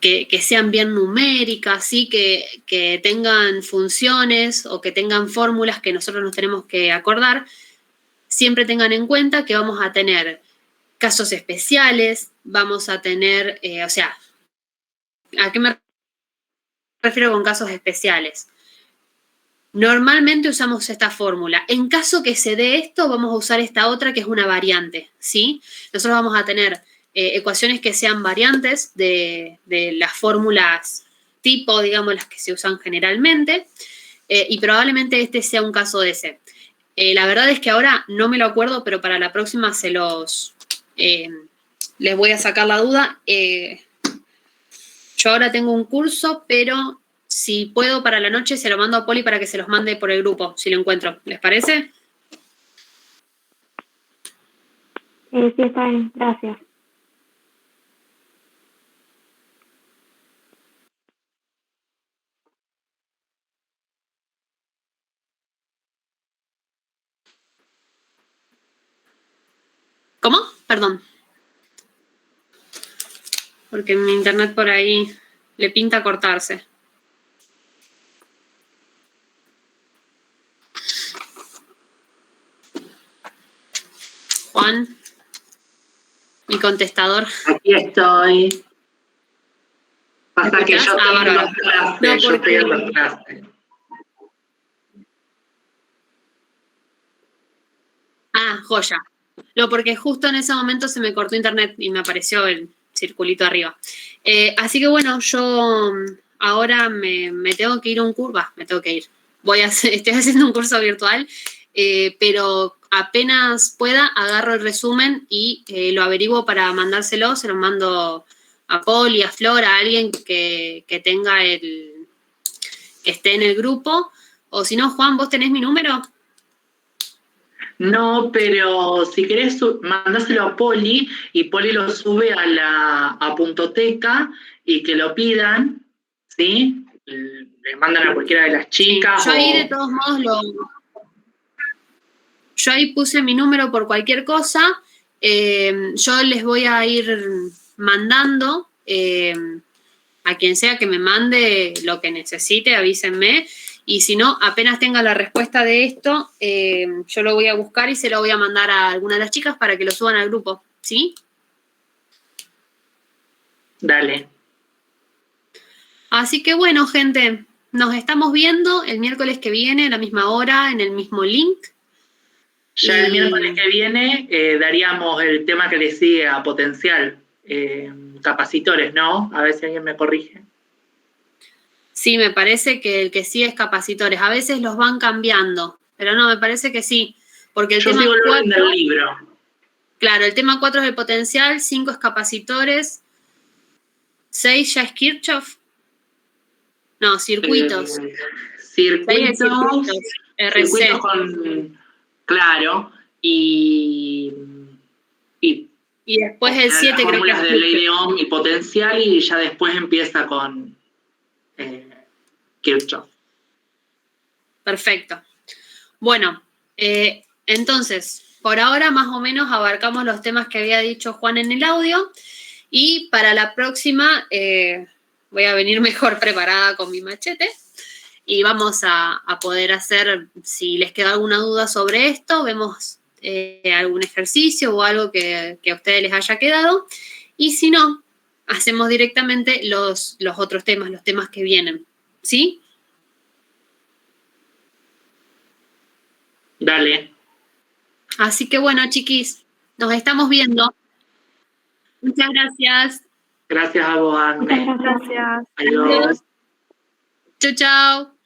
que sean bien numéricas, ¿sí? Que tengan funciones o que tengan fórmulas que nosotros nos tenemos que acordar, siempre tengan en cuenta que vamos a tener casos especiales, vamos a tener, o sea, ¿a qué me refiero con casos especiales? Normalmente usamos esta fórmula. En caso que se dé esto, vamos a usar esta otra que es una variante, ¿sí? Nosotros vamos a tener ecuaciones que sean variantes de las fórmulas tipo, digamos, las que se usan generalmente, y probablemente este sea un caso de ese. La verdad es que ahora no me lo acuerdo, pero para la próxima les voy a sacar la duda. Yo ahora tengo un curso, pero si puedo para la noche se lo mando a Poli para que se los mande por el grupo, si lo encuentro. ¿Les parece? sí, está bien, gracias. ¿Cómo? Perdón. Porque mi internet por ahí le pinta cortarse. Juan, mi contestador. Aquí estoy. Pasa que yo bárbaro. tengo clases. Ah, joya. No, porque justo en ese momento se me cortó internet y me apareció el circulito arriba. Así que bueno, yo ahora me tengo que ir a un curso. Me tengo que ir. Estoy haciendo un curso virtual, pero apenas pueda agarro el resumen y lo averiguo para mandárselo. Se lo mando a Poli, a Flor, a alguien que tenga que esté en el grupo. O si no, Juan, ¿vos tenés mi número? No, pero si querés, mandáselo a Poli y Poli lo sube a Puntoteca y que lo pidan, ¿sí? Le mandan a cualquiera de las chicas. Yo ahí de todos modos yo ahí puse mi número por cualquier cosa. Yo les voy a ir mandando a quien sea que me mande lo que necesite, avísenme. Y si no, apenas tenga la respuesta de esto, yo lo voy a buscar y se lo voy a mandar a alguna de las chicas para que lo suban al grupo, ¿sí? Dale. Así que bueno, gente, nos estamos viendo el miércoles que viene, a la misma hora, en el mismo link. Ya el miércoles que viene daríamos el tema que le sigue a potencial, capacitores, ¿no? A ver si alguien me corrige. Sí, me parece que el que sí es capacitores. A veces los van cambiando, pero no, me parece que sí. Porque el tema 4 del libro. Claro, el tema 4 es el potencial, 5 es capacitores, 6 ya es Kirchhoff. No, circuitos. Circuitos, RC. circuitos con, claro, y después el 7 creo que es de ley de Ohm y potencial, y ya después empieza con Kirchhoff. Perfecto. Bueno, entonces, por ahora más o menos abarcamos los temas que había dicho Juan en el audio y para la próxima voy a venir mejor preparada con mi machete y vamos a poder hacer, si les queda alguna duda sobre esto, vemos algún ejercicio o algo que a ustedes les haya quedado y si no, hacemos directamente los otros temas, los temas que vienen, ¿sí? Dale. Así que bueno, chiquis, nos estamos viendo. Muchas gracias. Gracias a vos, Anne. Gracias. Adiós. Chau, chau.